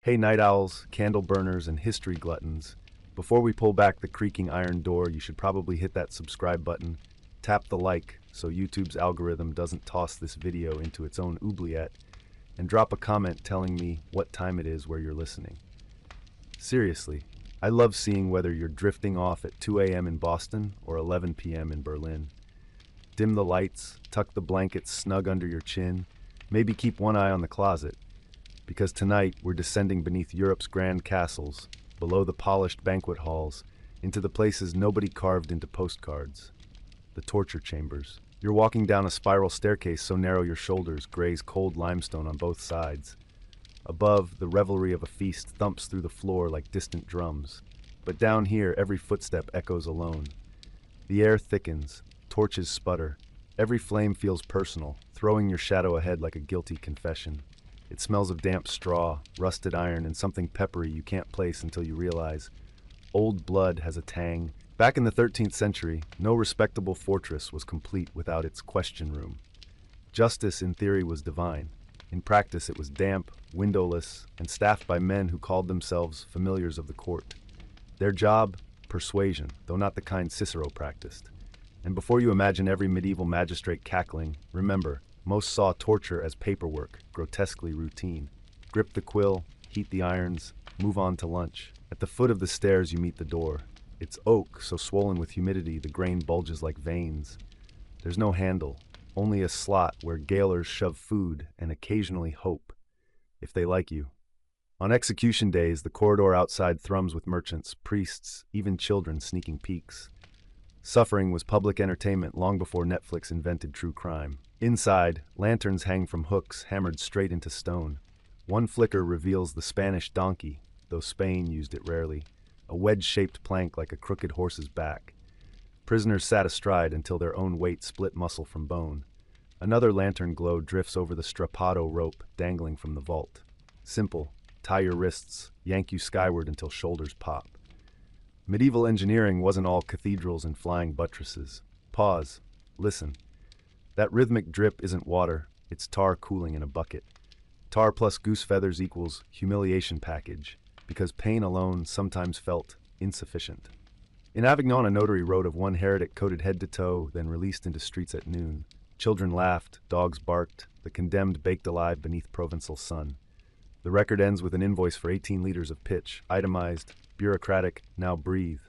Hey night owls, candle burners, and history gluttons. Before we pull back the creaking iron door, you should probably hit that subscribe button, tap the like so YouTube's algorithm doesn't toss this video into its own oubliette, and drop a comment telling me what time it is where you're listening. Seriously, I love seeing whether you're drifting off at 2 a.m. in Boston or 11 p.m. in Berlin. Dim the lights, tuck the blankets snug under your chin, maybe keep one eye on the closet, because tonight we're descending beneath Europe's grand castles, below the polished banquet halls, into the places nobody carved into postcards. The torture chambers. You're walking down a spiral staircase so narrow your shoulders graze cold limestone on both sides. Above, the revelry of a feast thumps through the floor like distant drums. But down here, every footstep echoes alone. The air thickens, torches sputter. Every flame feels personal, throwing your shadow ahead like a guilty confession. It smells of damp straw, rusted iron, and something peppery you can't place until you realize old blood has a tang. Back in the 13th century, no respectable fortress was complete without its question room. Justice, in theory, was divine. In practice, it was damp, windowless, and staffed by men who called themselves familiars of the court. Their job? Persuasion, though not the kind Cicero practiced. And before you imagine every medieval magistrate cackling, remember, most saw torture as paperwork, grotesquely routine. Grip the quill, heat the irons, move on to lunch. At the foot of the stairs you meet the door. It's oak, so swollen with humidity the grain bulges like veins. There's no handle, only a slot where gaolers shove food and occasionally hope, if they like you. On execution days, the corridor outside thrums with merchants, priests, even children sneaking peeks. Suffering was public entertainment long before Netflix invented true crime. Inside, lanterns hang from hooks hammered straight into stone. One flicker reveals the Spanish donkey, though Spain used it rarely, a wedge-shaped plank like a crooked horse's back. Prisoners sat astride until their own weight split muscle from bone. Another lantern glow drifts over the strappado rope dangling from the vault. Simple, tie your wrists, yank you skyward until shoulders pop. Medieval engineering wasn't all cathedrals and flying buttresses. Pause. Listen. That rhythmic drip isn't water, it's tar cooling in a bucket. Tar plus goose feathers equals humiliation package, because pain alone sometimes felt insufficient. In Avignon, a notary wrote of one heretic coated head to toe, then released into streets at noon. Children laughed, dogs barked, the condemned baked alive beneath Provençal sun. The record ends with an invoice for 18 liters of pitch, itemized, bureaucratic, now breathe.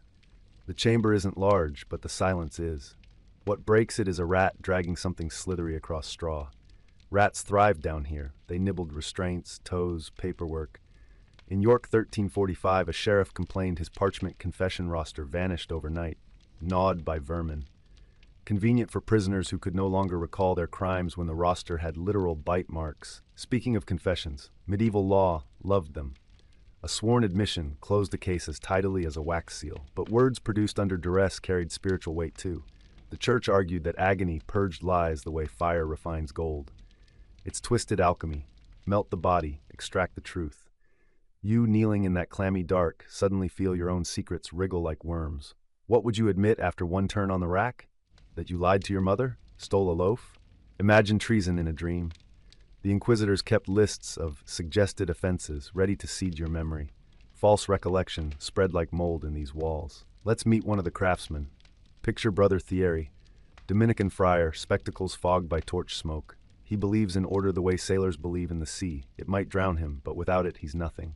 The chamber isn't large, but the silence is. What breaks it is a rat dragging something slithery across straw. Rats thrived down here. They nibbled restraints, toes, paperwork. In York 1345, a sheriff complained his parchment confession roster vanished overnight, gnawed by vermin. Convenient for prisoners who could no longer recall their crimes when the roster had literal bite marks. Speaking of confessions, medieval law loved them. A sworn admission closed a case as tidily as a wax seal, but words produced under duress carried spiritual weight too. The church argued that agony purged lies the way fire refines gold. It's twisted alchemy. Melt the body, extract the truth. You, kneeling in that clammy dark, suddenly feel your own secrets wriggle like worms. What would you admit after one turn on the rack? That you lied to your mother? Stole a loaf? Imagine treason in a dream. The inquisitors kept lists of suggested offenses ready to seed your memory. False recollection spread like mold in these walls. Let's meet one of the craftsmen. Picture Brother Thierry, Dominican friar, spectacles fogged by torch smoke. He believes in order the way sailors believe in the sea. It might drown him, but without it he's nothing.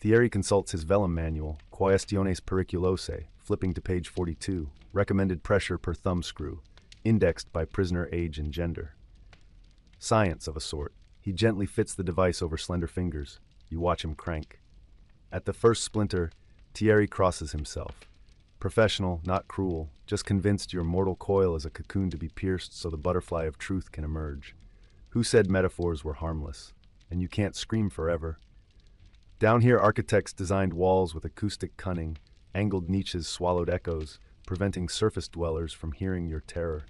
Thierry consults his vellum manual, Quaestiones Periculose, flipping to page 42, recommended pressure per thumb screw, indexed by prisoner age and gender. Science of a sort. He gently fits the device over slender fingers. You watch him crank. At the first splinter, Thierry crosses himself. Professional, not cruel, just convinced your mortal coil is a cocoon to be pierced so the butterfly of truth can emerge. Who said metaphors were harmless? And you can't scream forever. Down here, architects designed walls with acoustic cunning, angled niches swallowed echoes, preventing surface dwellers from hearing your terror.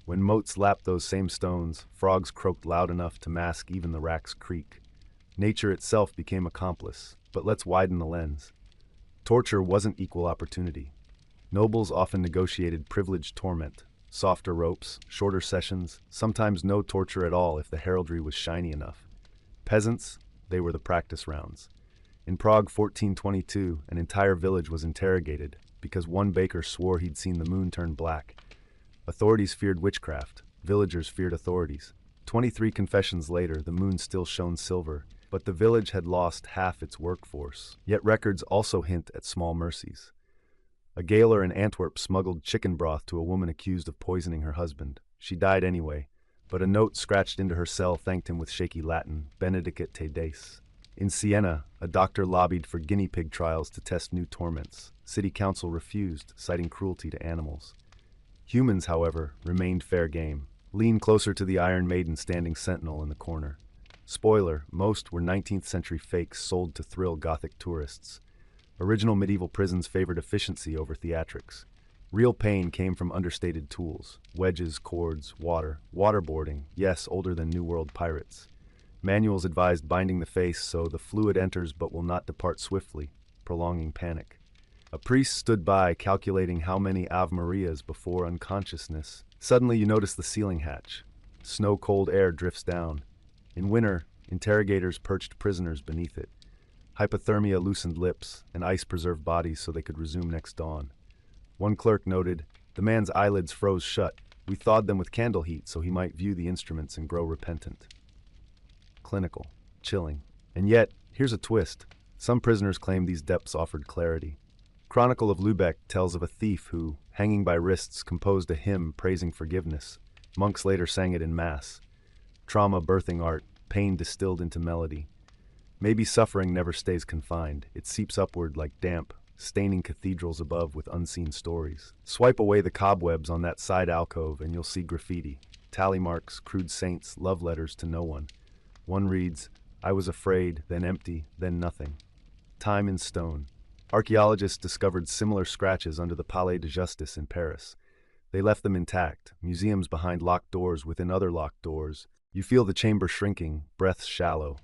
When moats lapped those same stones, frogs croaked loud enough to mask even the rack's creak. Nature itself became accomplice, but let's widen the lens. Torture wasn't equal opportunity. Nobles often negotiated privileged torment, softer ropes, shorter sessions, sometimes no torture at all if the heraldry was shiny enough. Peasants, they were the practice rounds. In Prague 1422, an entire village was interrogated because one baker swore he'd seen the moon turn black. Authorities feared witchcraft. Villagers feared authorities. 23 confessions later, the moon still shone silver, but the village had lost half its workforce. Yet records also hint at small mercies. A gaoler in Antwerp smuggled chicken broth to a woman accused of poisoning her husband. She died anyway, but a note scratched into her cell thanked him with shaky Latin, Benedicat te Deus. In Siena, a doctor lobbied for guinea pig trials to test new torments. City council refused, citing cruelty to animals. Humans, however, remained fair game. Lean closer to the Iron Maiden standing sentinel in the corner. Spoiler, most were 19th century fakes sold to thrill Gothic tourists. Original medieval prisons favored efficiency over theatrics. Real pain came from understated tools. Wedges, cords, waterboarding, yes, older than New World pirates. Manuals advised binding the face so the fluid enters but will not depart swiftly, prolonging panic. A priest stood by, calculating how many Ave Marias before unconsciousness. Suddenly you notice the ceiling hatch. Snow-cold air drifts down. In winter, interrogators perched prisoners beneath it. Hypothermia loosened lips, and ice preserved bodies so they could resume next dawn. One clerk noted, "The man's eyelids froze shut. We thawed them with candle heat so he might view the instruments and grow repentant." Clinical, chilling. And yet, here's a twist. Some prisoners claim these depths offered clarity. Chronicle of Lübeck tells of a thief who, hanging by wrists, composed a hymn praising forgiveness. Monks later sang it in Mass. Trauma birthing art, pain distilled into melody. Maybe suffering never stays confined. It seeps upward like damp, staining cathedrals above with unseen stories. Swipe away the cobwebs on that side alcove and you'll see graffiti. Tally marks, crude saints, love letters to no one. One reads, "I was afraid, then empty, then nothing." Time in stone. Archaeologists discovered similar scratches under the Palais de Justice in Paris. They left them intact, museums behind locked doors within other locked doors. You feel the chamber shrinking, breaths shallow.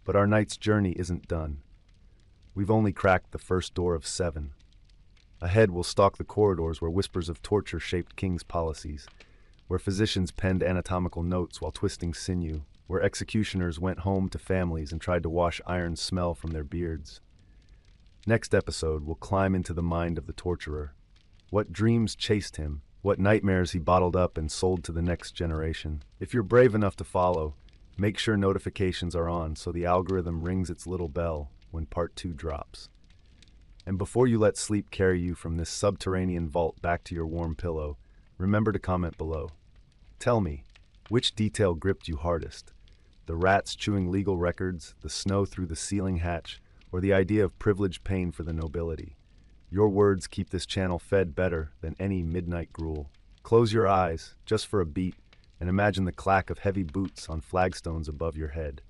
But our night's journey isn't done. We've only cracked the first door of 7. Ahead we'll stalk the corridors where whispers of torture shaped kings' policies, where physicians penned anatomical notes while twisting sinew, where executioners went home to families and tried to wash iron smell from their beards. Next episode, we'll climb into the mind of the torturer. What dreams chased him, what nightmares he bottled up and sold to the next generation. If you're brave enough to follow, make sure notifications are on so the algorithm rings its little bell when part 2 drops. And before you let sleep carry you from this subterranean vault back to your warm pillow, remember to comment below. Tell me, which detail gripped you hardest? The rats chewing legal records, the snow through the ceiling hatch, or the idea of privileged pain for the nobility? Your words keep this channel fed better than any midnight gruel. Close your eyes, just for a beat, and imagine the clack of heavy boots on flagstones above your head.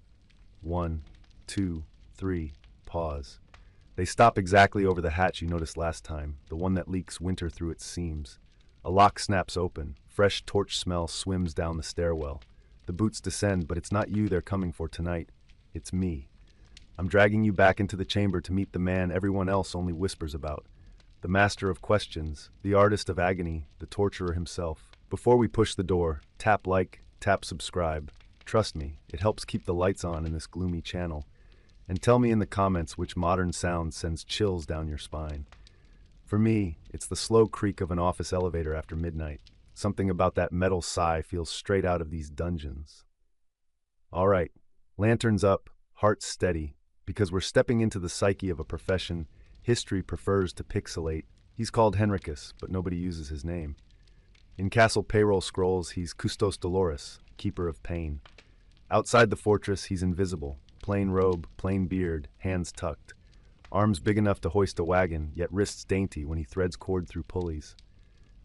1, 2, 3, pause. They stop exactly over the hatch you noticed last time, the one that leaks winter through its seams. A lock snaps open. Fresh torch smell swims down the stairwell. The boots descend, but it's not you they're coming for tonight. It's me. I'm dragging you back into the chamber to meet the man everyone else only whispers about. The master of questions, the artist of agony, the torturer himself. Before we push the door, tap like, tap subscribe. Trust me, it helps keep the lights on in this gloomy channel. And tell me in the comments which modern sound sends chills down your spine. For me, it's the slow creak of an office elevator after midnight. Something about that metal sigh feels straight out of these dungeons. All right, lanterns up, hearts steady, because we're stepping into the psyche of a profession history prefers to pixelate. He's called Henricus, but nobody uses his name. In castle payroll scrolls, he's Custos Dolores, keeper of pain. Outside the fortress, he's invisible. Plain robe, plain beard, hands tucked. Arms big enough to hoist a wagon, yet wrists dainty when he threads cord through pulleys.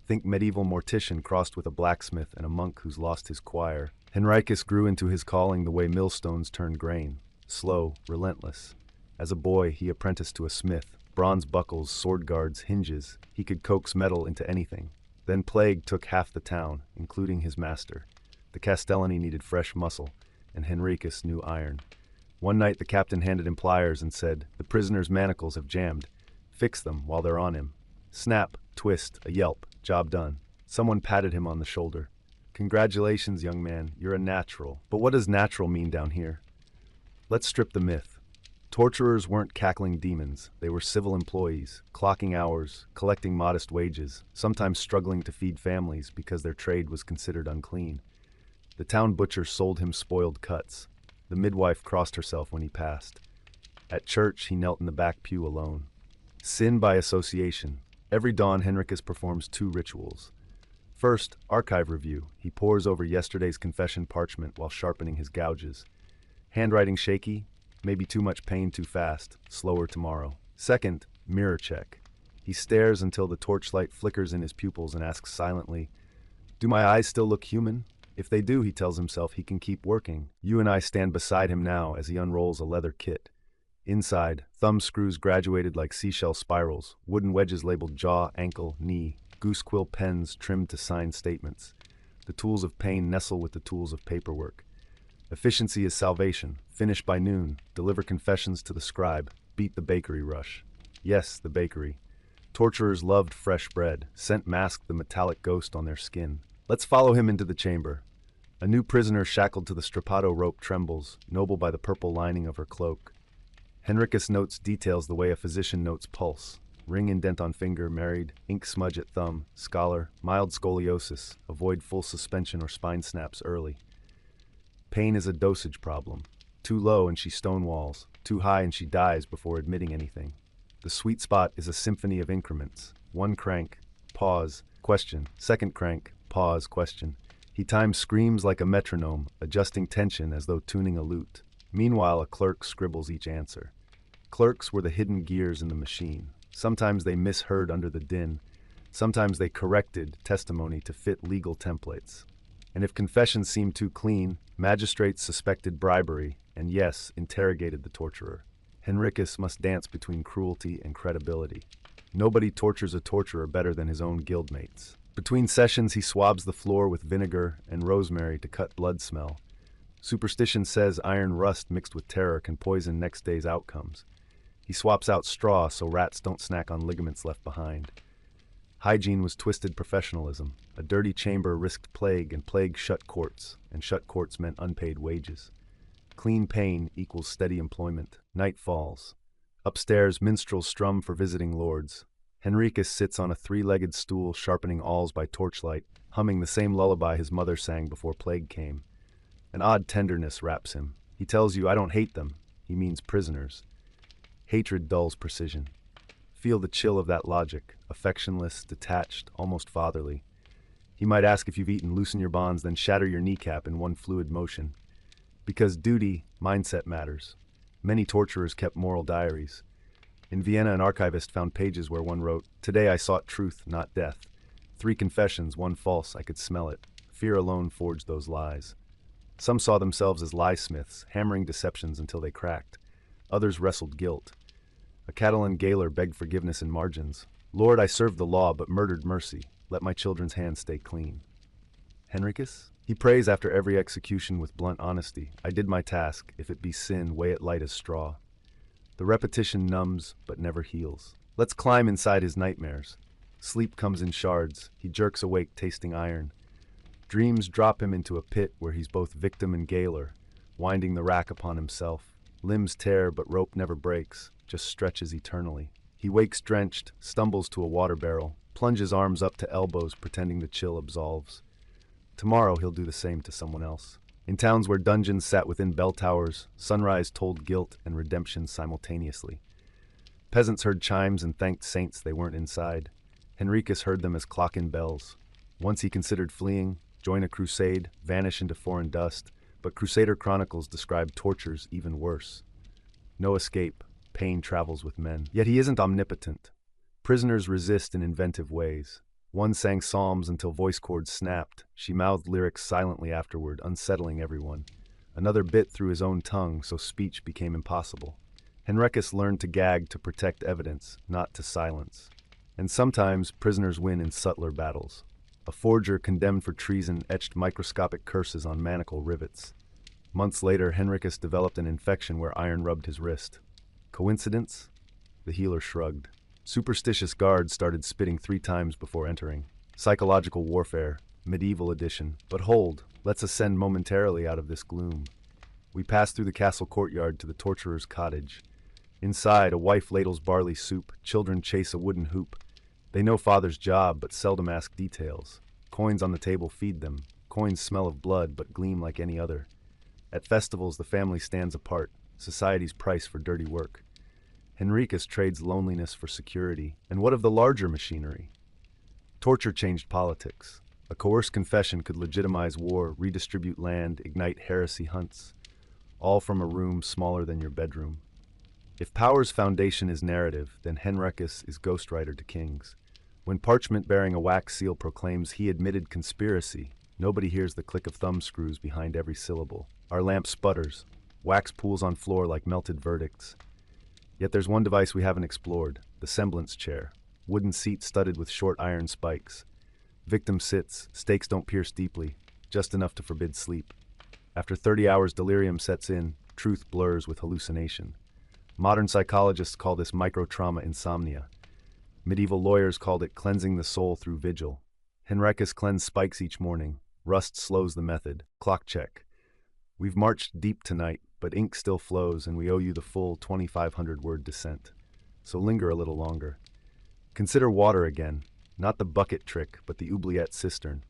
Think medieval mortician crossed with a blacksmith and a monk who's lost his choir. Henricus grew into his calling the way millstones turn grain. Slow, relentless. As a boy, he apprenticed to a smith. Bronze buckles, sword guards, hinges. He could coax metal into anything. Then plague took half the town, including his master. The Castellani needed fresh muscle, and Henricus knew iron. One night the captain handed him pliers and said, "The prisoner's manacles have jammed. Fix them while they're on him." Snap, twist, a yelp, job done. Someone patted him on the shoulder. "Congratulations, young man, you're a natural." But what does natural mean down here? Let's strip the myth. Torturers weren't cackling demons. They were civil employees, clocking hours, collecting modest wages, sometimes struggling to feed families because their trade was considered unclean. The town butcher sold him spoiled cuts. The midwife crossed herself when he passed. At church, he knelt in the back pew alone. Sin by association. Every dawn, Henricus performs two rituals. First, archive review. He pores over yesterday's confession parchment while sharpening his gouges. Handwriting shaky, maybe too much pain too fast, slower tomorrow. Second, mirror check. He stares until the torchlight flickers in his pupils and asks silently, "Do my eyes still look human?" If they do, he tells himself he can keep working. You and I stand beside him now as he unrolls a leather kit. Inside, thumb screws graduated like seashell spirals, wooden wedges labeled jaw, ankle, knee, goose quill pens trimmed to sign statements. The tools of pain nestle with the tools of paperwork. Efficiency is salvation. Finish by noon. Deliver confessions to the scribe. Beat the bakery rush. Yes, the bakery. Torturers loved fresh bread. Scent masked the metallic ghost on their skin. Let's follow him into the chamber. A new prisoner shackled to the strappado rope trembles, noble by the purple lining of her cloak. Henricus notes details the way a physician notes pulse. Ring indent on finger, married, ink smudge at thumb, scholar, mild scoliosis, avoid full suspension or spine snaps early. Pain is a dosage problem. Too low and she stonewalls, too high and she dies before admitting anything. The sweet spot is a symphony of increments. One crank, pause, question. Second crank, pause, question. He times screams like a metronome, adjusting tension as though tuning a lute. Meanwhile, a clerk scribbles each answer. Clerks were the hidden gears in the machine. Sometimes they misheard under the din. Sometimes they corrected testimony to fit legal templates. And if confessions seemed too clean, magistrates suspected bribery and, yes, interrogated the torturer. Henricus must dance between cruelty and credibility. Nobody tortures a torturer better than his own guildmates. Between sessions, he swabs the floor with vinegar and rosemary to cut blood smell. Superstition says iron rust mixed with terror can poison next day's outcomes. He swaps out straw so rats don't snack on ligaments left behind. Hygiene was twisted professionalism. A dirty chamber risked plague, and plague shut courts, and shut courts meant unpaid wages. Clean pain equals steady employment. Night falls. Upstairs, minstrels strum for visiting lords. Henricus sits on a three-legged stool sharpening awls by torchlight, humming the same lullaby his mother sang before plague came. An odd tenderness wraps him. He tells you, "I don't hate them." He means prisoners. Hatred dulls precision. Feel the chill of that logic, affectionless, detached, almost fatherly. He might ask if you've eaten, loosen your bonds, then shatter your kneecap in one fluid motion. Because duty, mindset matters. Many torturers kept moral diaries. In Vienna, an archivist found pages where one wrote, "Today I sought truth, not death. 3 confessions, 1 false, I could smell it. Fear alone forged those lies." Some saw themselves as liesmiths, hammering deceptions until they cracked. Others wrestled guilt. A Catalan gaoler begged forgiveness in margins. "Lord, I served the law but murdered mercy. Let my children's hands stay clean." Henricus? He prays after every execution with blunt honesty. "I did my task. If it be sin, weigh it light as straw." The repetition numbs but never heals. Let's climb inside his nightmares. Sleep comes in shards. He jerks awake tasting iron. Dreams drop him into a pit where he's both victim and gaoler, winding the rack upon himself. Limbs tear but rope never breaks, just stretches eternally. He wakes drenched, stumbles to a water barrel, plunges arms up to elbows pretending the chill absolves. Tomorrow he'll do the same to someone else. In towns where dungeons sat within bell towers, sunrise told guilt and redemption simultaneously. Peasants heard chimes and thanked saints they weren't inside. Henricus heard them as clock-in bells. Once he considered fleeing, join a crusade, vanish into foreign dust, but Crusader chronicles describe tortures even worse. No escape, pain travels with men. Yet he isn't omnipotent. Prisoners resist in inventive ways. One sang psalms until voice cords snapped. She mouthed lyrics silently afterward, unsettling everyone. Another bit through his own tongue, so speech became impossible. Henricus learned to gag to protect evidence, not to silence. And sometimes prisoners win in subtler battles. A forger condemned for treason etched microscopic curses on manacle rivets. Months later, Henricus developed an infection where iron rubbed his wrist. Coincidence? The healer shrugged. Superstitious guards started spitting 3 times before entering. Psychological warfare, medieval edition. But hold, let's ascend momentarily out of this gloom. We pass through the castle courtyard to the torturer's cottage. Inside, a wife ladles barley soup, children chase a wooden hoop. They know father's job, but seldom ask details. Coins on the table feed them. Coins smell of blood, but gleam like any other. At festivals, the family stands apart, society's price for dirty work. Henricus trades loneliness for security. And what of the larger machinery? Torture changed politics. A coerced confession could legitimize war, redistribute land, ignite heresy hunts, all from a room smaller than your bedroom. If power's foundation is narrative, then Henricus is ghostwriter to kings. When parchment bearing a wax seal proclaims he admitted conspiracy, nobody hears the click of thumb screws behind every syllable. Our lamp sputters. Wax pools on floor like melted verdicts. Yet there's one device we haven't explored, the semblance chair. Wooden seat studded with short iron spikes. Victim sits, stakes don't pierce deeply, just enough to forbid sleep. After 30 hours, delirium sets in, truth blurs with hallucination. Modern psychologists call this microtrauma insomnia. Medieval lawyers called it cleansing the soul through vigil. Henricus cleansed spikes each morning. Rust slows the method. Clock check. We've marched deep tonight, but ink still flows, and we owe you the full 2,500-word descent. So linger a little longer. Consider water again, not the bucket trick, but the oubliette cistern.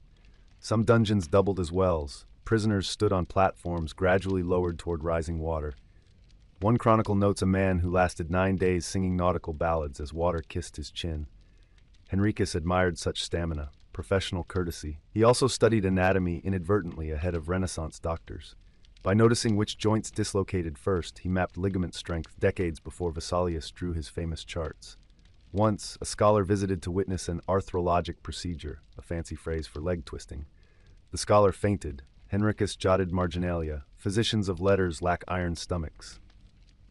Some dungeons doubled as wells. Prisoners stood on platforms gradually lowered toward rising water. One chronicle notes a man who lasted 9 days singing nautical ballads as water kissed his chin. Henricus admired such stamina, professional courtesy. He also studied anatomy inadvertently ahead of Renaissance doctors. By noticing which joints dislocated first, he mapped ligament strength decades before Vesalius drew his famous charts. Once, a scholar visited to witness an arthrologic procedure, a fancy phrase for leg twisting. The scholar fainted. Henricus jotted marginalia. Physicians of letters lack iron stomachs.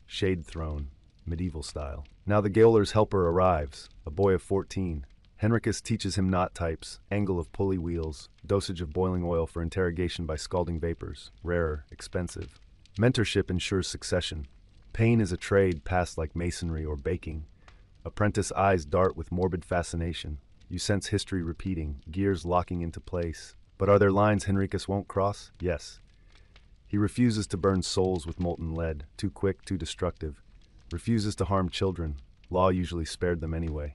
Shade thrown, medieval style. Now the gaoler's helper arrives, a boy of 14. Henricus teaches him knot types, angle of pulley wheels, dosage of boiling oil for interrogation by scalding vapors, rarer, expensive. Mentorship ensures succession. Pain is a trade passed like masonry or baking. Apprentice eyes dart with morbid fascination. You sense history repeating, gears locking into place. But are there lines Henricus won't cross? Yes. He refuses to burn souls with molten lead, too quick, too destructive. Refuses to harm children. Law usually spared them anyway.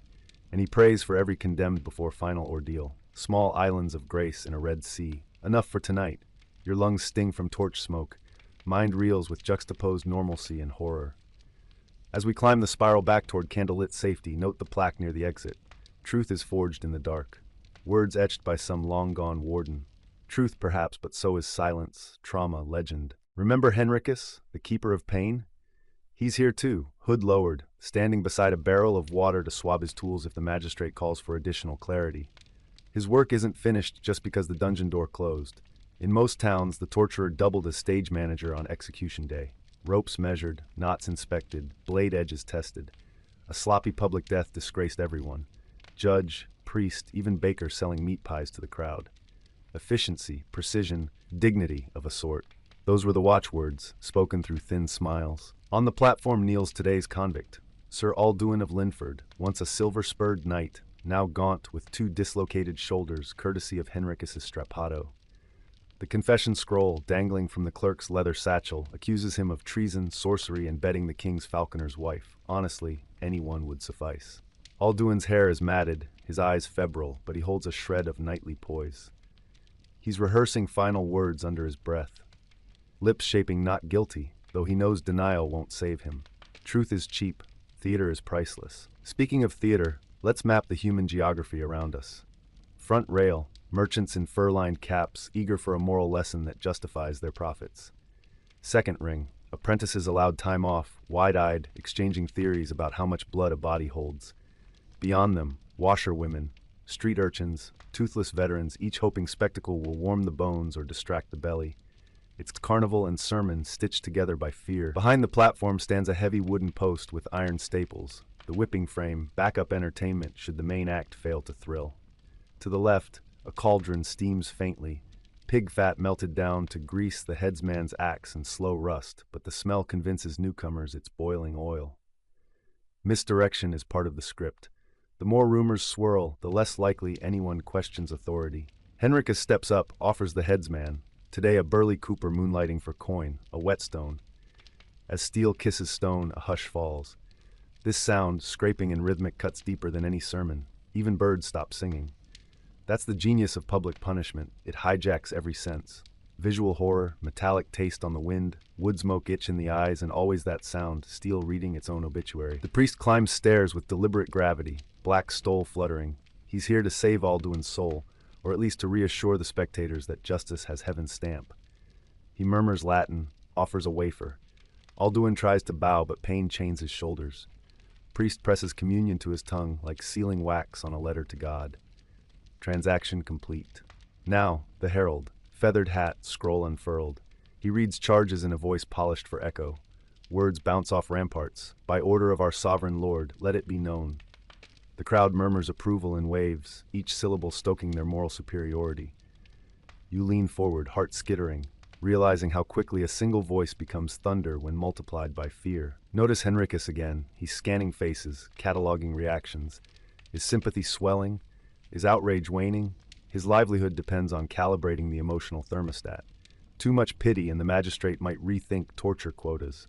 And he prays for every condemned before final ordeal. Small islands of grace in a red sea. Enough for tonight. Your lungs sting from torch smoke. Mind reels with juxtaposed normalcy and horror. As we climb the spiral back toward candlelit safety, note the plaque near the exit. Truth is forged in the dark. Words etched by some long-gone warden. Truth perhaps, but so is silence, trauma, legend. Remember Henricus, the keeper of pain? He's here too, hood lowered, standing beside a barrel of water to swab his tools if the magistrate calls for additional clarity. His work isn't finished just because the dungeon door closed. In most towns, the torturer doubled as stage manager on execution day. Ropes measured, knots inspected, blade edges tested. A sloppy public death disgraced everyone. Judge, priest, even baker selling meat pies to the crowd. Efficiency, precision, dignity of a sort. Those were the watchwords, spoken through thin smiles. On the platform kneels today's convict, Sir Alduin of Linford, once a silver-spurred knight, now gaunt with 2 dislocated shoulders, courtesy of Henricus's strappado. The confession scroll, dangling from the clerk's leather satchel, accuses him of treason, sorcery, and bedding the king's falconer's wife. Honestly, anyone would suffice. Alduin's hair is matted, his eyes febrile, but he holds a shred of knightly poise. He's rehearsing final words under his breath. Lips shaping not guilty, though he knows denial won't save him. Truth is cheap, theater is priceless. Speaking of theater, let's map the human geography around us. Front rail, merchants in fur-lined caps, eager for a moral lesson that justifies their profits. Second ring, apprentices allowed time off, wide-eyed, exchanging theories about how much blood a body holds. Beyond them, washerwomen, street urchins, toothless veterans, each hoping spectacle will warm the bones or distract the belly. It's carnival and sermon stitched together by fear. Behind the platform stands a heavy wooden post with iron staples, the whipping frame, backup entertainment should the main act fail to thrill. To the left, a cauldron steams faintly, pig fat melted down to grease the headsman's axe and slow rust, but the smell convinces newcomers it's boiling oil. Misdirection is part of the script. The more rumors swirl, the less likely anyone questions authority. Henricus steps up, offers the headsman, Today, a burly cooper moonlighting for coin, a whetstone. As steel kisses stone, a hush falls. This sound, scraping and rhythmic, cuts deeper than any sermon. Even birds stop singing. That's the genius of public punishment. It hijacks every sense. Visual horror, metallic taste on the wind, wood smoke itch in the eyes, and always that sound, steel reading its own obituary. The priest climbs stairs with deliberate gravity, black stole fluttering. He's here to save Alduin's soul, or at least to reassure the spectators that justice has heaven's stamp. He murmurs Latin, offers a wafer. Alduin tries to bow, but pain chains his shoulders. Priest presses communion to his tongue like sealing wax on a letter to God. Transaction complete. Now, the herald. Feathered hat, scroll unfurled. He reads charges in a voice polished for echo. Words bounce off ramparts. By order of our sovereign lord, let it be known. The crowd murmurs approval in waves, each syllable stoking their moral superiority. You lean forward, heart skittering, realizing how quickly a single voice becomes thunder when multiplied by fear. Notice Henricus again. He's scanning faces, cataloging reactions. Is sympathy swelling? Is outrage waning? His livelihood depends on calibrating the emotional thermostat. Too much pity and the magistrate might rethink torture quotas.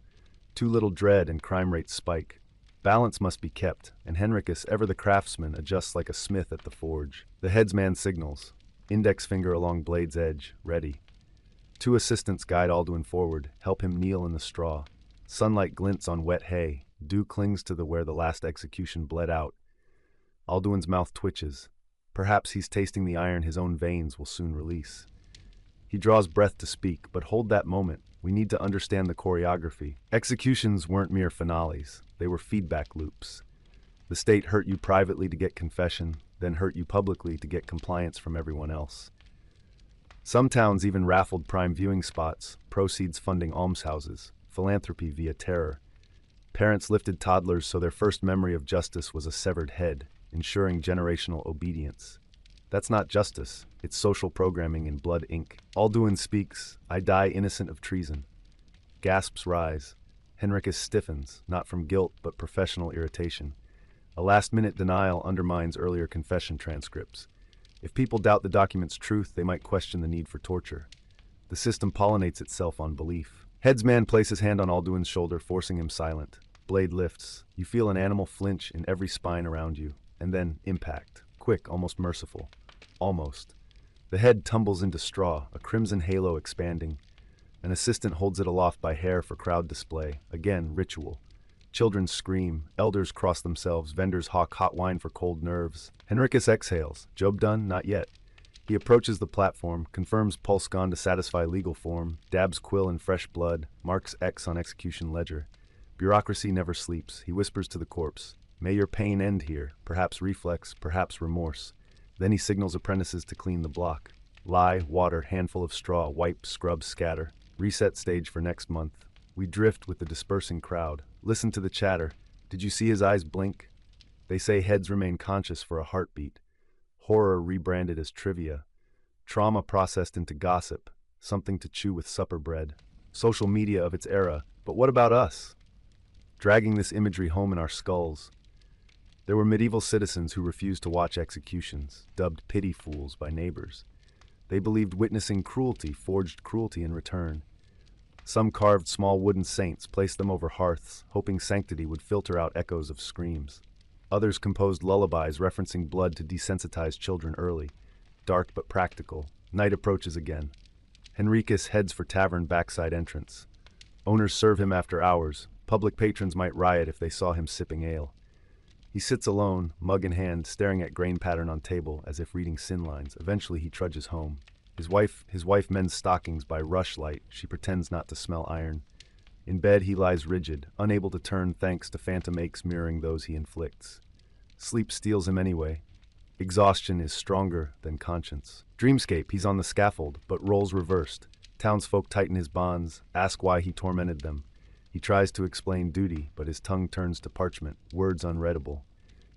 Too little dread and crime rates spike. Balance must be kept, and Henricus, ever the craftsman, adjusts like a smith at the forge. The headsman signals, index finger along blade's edge, ready. Two assistants guide Alduin forward, help him kneel in the straw. Sunlight glints on wet hay, dew clings to where the last execution bled out. Alduin's mouth twitches. Perhaps he's tasting the iron his own veins will soon release. He draws breath to speak, but hold that moment. We need to understand the choreography. Executions weren't mere finales. They were feedback loops. The state hurt you privately to get confession, then hurt you publicly to get compliance from everyone else. Some towns even raffled prime viewing spots, proceeds funding almshouses, philanthropy via terror. Parents lifted toddlers so their first memory of justice was a severed head, ensuring generational obedience. That's not justice, it's social programming in blood ink. Alduin speaks, I die innocent of treason. Gasps rise. Henricus stiffens, not from guilt but professional irritation. A last-minute denial undermines earlier confession transcripts. If people doubt the document's truth, they might question the need for torture. The system pollinates itself on belief. Headsman places hand on Alduin's shoulder, forcing him silent. Blade lifts. You feel an animal flinch in every spine around you. And then impact. Quick, almost merciful. Almost. The head tumbles into straw, a crimson halo expanding. An assistant holds it aloft by hair for crowd display. Again, ritual. Children scream, elders cross themselves, vendors hawk hot wine for cold nerves. Henricus exhales. Job done? Not yet. He approaches the platform, confirms pulse gone to satisfy legal form, dabs quill in fresh blood, marks X on execution ledger. Bureaucracy never sleeps. He whispers to the corpse. May your pain end here, perhaps reflex, perhaps remorse. Then he signals apprentices to clean the block. Lye, water, handful of straw, wipe, scrub, scatter. Reset stage for next month. We drift with the dispersing crowd. Listen to the chatter. Did you see his eyes blink? They say heads remain conscious for a heartbeat. Horror rebranded as trivia. Trauma processed into gossip. Something to chew with supper bread. Social media of its era. But what about us? Dragging this imagery home in our skulls. There were medieval citizens who refused to watch executions, dubbed pity fools by neighbors. They believed witnessing cruelty forged cruelty in return. Some carved small wooden saints, placed them over hearths, hoping sanctity would filter out echoes of screams. Others composed lullabies referencing blood to desensitize children early. Dark but practical. Night approaches again. Henricus heads for tavern backside entrance. Owners serve him after hours. Public patrons might riot if they saw him sipping ale. He sits alone, mug in hand, staring at grain pattern on table as if reading sin lines. Eventually he trudges home. His wife mends stockings by rushlight. She pretends not to smell iron. In bed he lies rigid, unable to turn thanks to phantom aches mirroring those he inflicts. Sleep steals him anyway. Exhaustion is stronger than conscience. Dreamscape, he's on the scaffold, but roles reversed. Townsfolk tighten his bonds, ask why he tormented them. He tries to explain duty, but his tongue turns to parchment, words unreadable.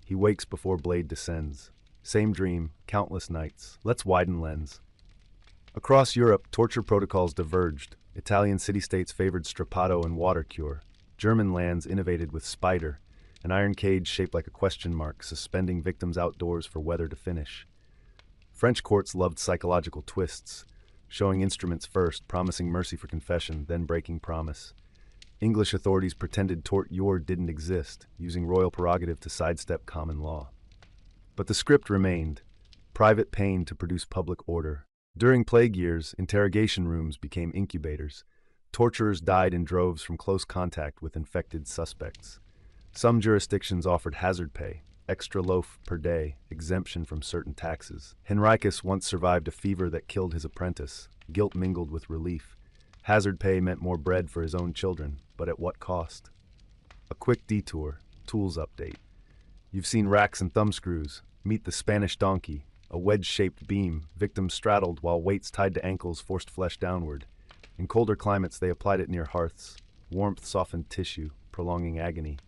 He wakes before blade descends. Same dream, countless nights. Let's widen lens. Across Europe, torture protocols diverged. Italian city-states favored strappado and water cure. German lands innovated with spider, an iron cage shaped like a question mark, suspending victims outdoors for weather to finish. French courts loved psychological twists. showing instruments first, promising mercy for confession, then breaking promise. English authorities pretended tort your didn't exist, using royal prerogative to sidestep common law. But the script remained: private pain to produce public order. During plague years, interrogation rooms became incubators. Torturers died in droves from close contact with infected suspects. Some jurisdictions offered hazard pay, extra loaf per day, exemption from certain taxes. Henricus once survived a fever that killed his apprentice. Guilt mingled with relief. Hazard pay meant more bread for his own children, but at what cost? A quick detour, tools update. You've seen racks and thumbscrews. Meet the Spanish donkey, a wedge-shaped beam, victims straddled while weights tied to ankles forced flesh downward. In colder climates, they applied it near hearths. Warmth softened tissue, prolonging agony.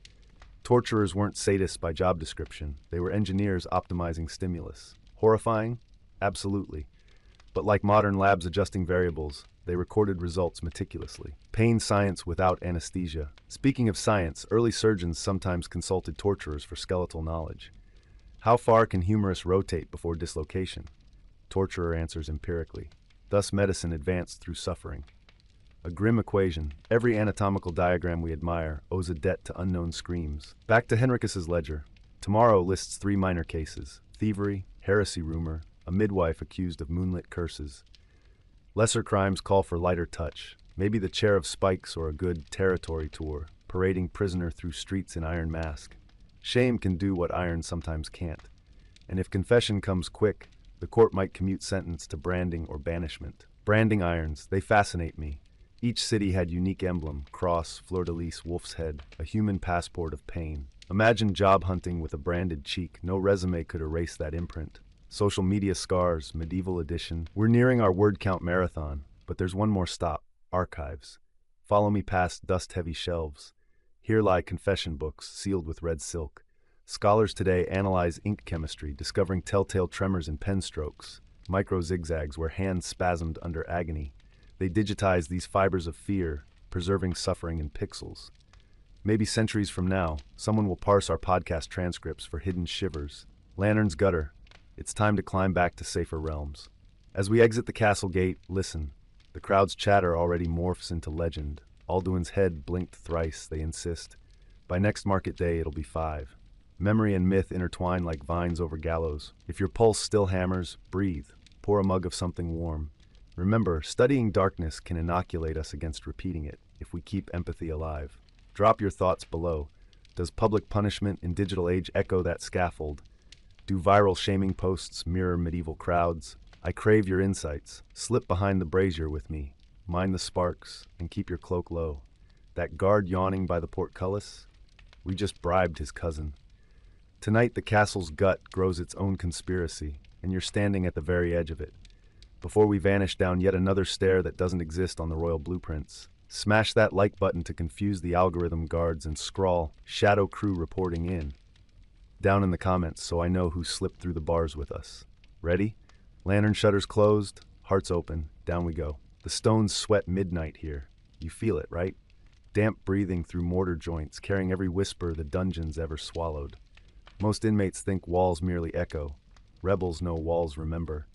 Torturers weren't sadists by job description. They were engineers optimizing stimulus. Horrifying? Absolutely. But like modern labs adjusting variables, they recorded results meticulously. Pain science without anesthesia. Speaking of science, early surgeons sometimes consulted torturers for skeletal knowledge. How far can humerus rotate before dislocation? Torturer answers empirically. Thus medicine advanced through suffering. A grim equation. Every anatomical diagram we admire owes a debt to unknown screams. Back to Henricus's ledger. Tomorrow lists 3 minor cases: thievery, heresy rumor, a midwife accused of moonlit curses. Lesser crimes call for lighter touch. Maybe the chair of spikes or a good territory tour, parading prisoner through streets in iron mask. Shame can do what iron sometimes can't. And if confession comes quick, the court might commute sentence to branding or banishment. Branding irons, they fascinate me. Each city had unique emblem: cross, fleur-de-lis, wolf's head, a human passport of pain. Imagine job hunting with a branded cheek. No resume could erase that imprint. Social media scars, medieval edition. We're nearing our word count marathon, but there's one more stop: archives. Follow me past dust-heavy shelves. Here lie confession books, sealed with red silk. Scholars today analyze ink chemistry, discovering telltale tremors in pen strokes, micro zigzags where hands spasmed under agony. They digitize these fibers of fear, preserving suffering in pixels. Maybe centuries from now, someone will parse our podcast transcripts for hidden shivers. Lantern's gutter. It's time to climb back to safer realms. As we exit the castle gate, listen. The crowd's chatter already morphs into legend. Alduin's head blinked thrice, they insist. By next market day, it'll be 5. Memory and myth intertwine like vines over gallows. If your pulse still hammers, breathe. Pour a mug of something warm. Remember, studying darkness can inoculate us against repeating it if we keep empathy alive. Drop your thoughts below. Does public punishment in digital age echo that scaffold? Do viral shaming posts mirror medieval crowds? I crave your insights. Slip behind the brazier with me. Mind the sparks and keep your cloak low. That guard yawning by the portcullis? We just bribed his cousin. Tonight the castle's gut grows its own conspiracy, and you're standing at the very edge of it. Before we vanish down yet another stair that doesn't exist on the royal blueprints, smash that like button to confuse the algorithm guards and scrawl "Shadow Crew reporting in" down in the comments so I know who slipped through the bars with us. Ready? Lantern shutters closed, hearts open, down we go. The stones sweat midnight here. You feel it, right? Damp breathing through mortar joints, carrying every whisper the dungeon's ever swallowed. Most inmates think walls merely echo. Rebels know walls remember.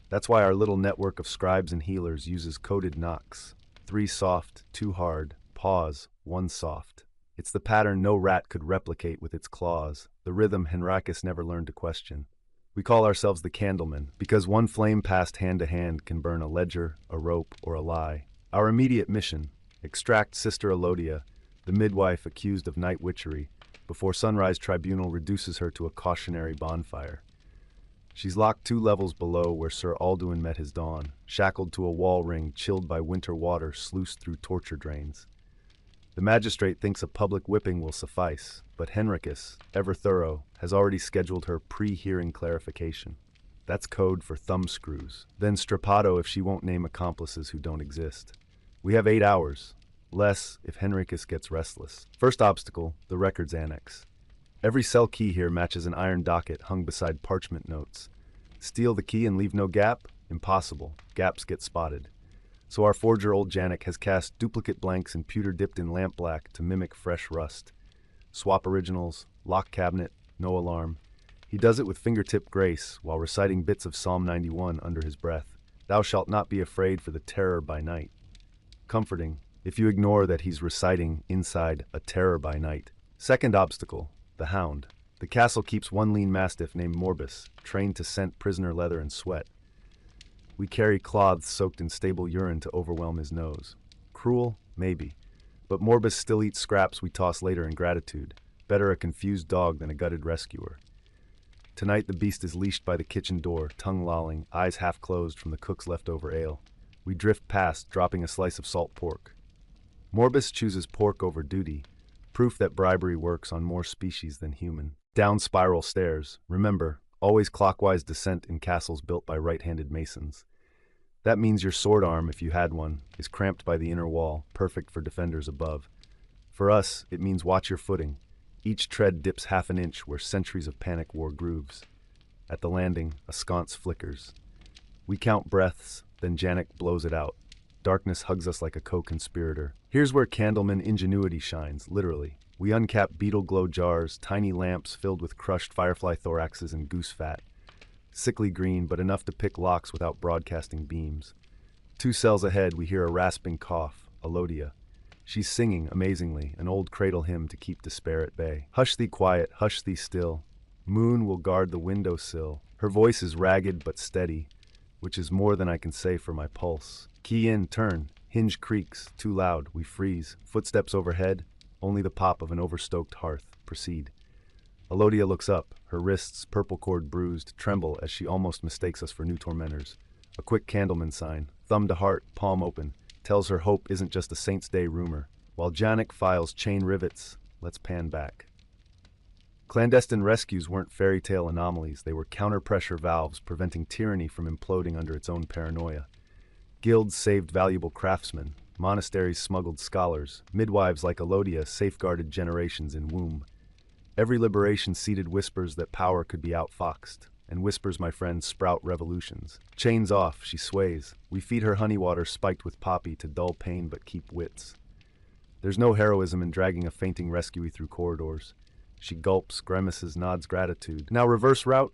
That's why our little network of scribes and healers uses coded knocks. 3 soft, 2 hard, pause, 1 soft. It's the pattern no rat could replicate with its claws, the rhythm Henricus never learned to question. We call ourselves the Candlemen, because one flame passed hand to hand can burn a ledger, a rope, or a lie. Our immediate mission: extract Sister Elodia, the midwife accused of night witchery, before Sunrise Tribunal reduces her to a cautionary bonfire. She's locked 2 levels below where Sir Alduin met his dawn, shackled to a wall ring chilled by winter water sluiced through torture drains. The magistrate thinks a public whipping will suffice, but Henricus, ever thorough, has already scheduled her pre-hearing clarification. That's code for thumbscrews. Then strappado if she won't name accomplices who don't exist. We have 8 hours. Less if Henricus gets restless. First obstacle, the records annex. Every cell key here matches an iron docket hung beside parchment notes. Steal the key and leave no gap? Impossible. Gaps get spotted. So our forger old Janik has cast duplicate blanks and pewter dipped in lampblack to mimic fresh rust. Swap originals, lock cabinet, no alarm. He does it with fingertip grace while reciting bits of Psalm 91 under his breath. Thou shalt not be afraid for the terror by night. Comforting, if you ignore that he's reciting inside a terror by night. Second obstacle, the hound. The castle keeps one lean mastiff named Morbus, trained to scent prisoner leather and sweat. We carry cloths soaked in stable urine to overwhelm his nose. Cruel? Maybe. But Morbus still eats scraps we toss later in gratitude. Better a confused dog than a gutted rescuer. Tonight the beast is leashed by the kitchen door, tongue lolling, eyes half closed from the cook's leftover ale. We drift past, dropping a slice of salt pork. Morbus chooses pork over duty, proof that bribery works on more species than human. Down spiral stairs. Remember, always clockwise descent in castles built by right-handed masons. That means your sword arm, if you had one, is cramped by the inner wall, perfect for defenders above. For us, it means watch your footing. Each tread dips half an inch where centuries of panic wore grooves. At the landing, a sconce flickers. We count breaths, then Janek blows it out. Darkness hugs us like a co-conspirator. Here's where Candleman ingenuity shines, literally. We uncap beetle glow jars, tiny lamps filled with crushed firefly thoraxes and goose fat. Sickly green, but enough to pick locks without broadcasting beams. 2 cells ahead, we hear a rasping cough, Elodia. She's singing, amazingly, an old cradle hymn to keep despair at bay. Hush thee quiet, hush thee still. Moon will guard the windowsill. Her voice is ragged but steady, which is more than I can say for my pulse. Key in, turn. Hinge creaks, too loud, we freeze. Footsteps overhead, only the pop of an overstoked hearth. Proceed. Elodia looks up, her wrists, purple cord bruised, tremble as she almost mistakes us for new tormentors. A quick Candleman sign, thumb to heart, palm open, tells her hope isn't just a Saint's Day rumor. While Janek files chain rivets, let's pan back. Clandestine rescues weren't fairy tale anomalies, they were counter-pressure valves preventing tyranny from imploding under its own paranoia. Guilds saved valuable craftsmen, monasteries smuggled scholars, midwives like Elodia safeguarded generations in womb. Every liberation seeded whispers that power could be outfoxed, and whispers, my friends, sprout revolutions. Chains off, she sways. We feed her honey water spiked with poppy to dull pain but keep wits. There's no heroism in dragging a fainting rescuee through corridors. She gulps, grimaces, nods gratitude. Now reverse route?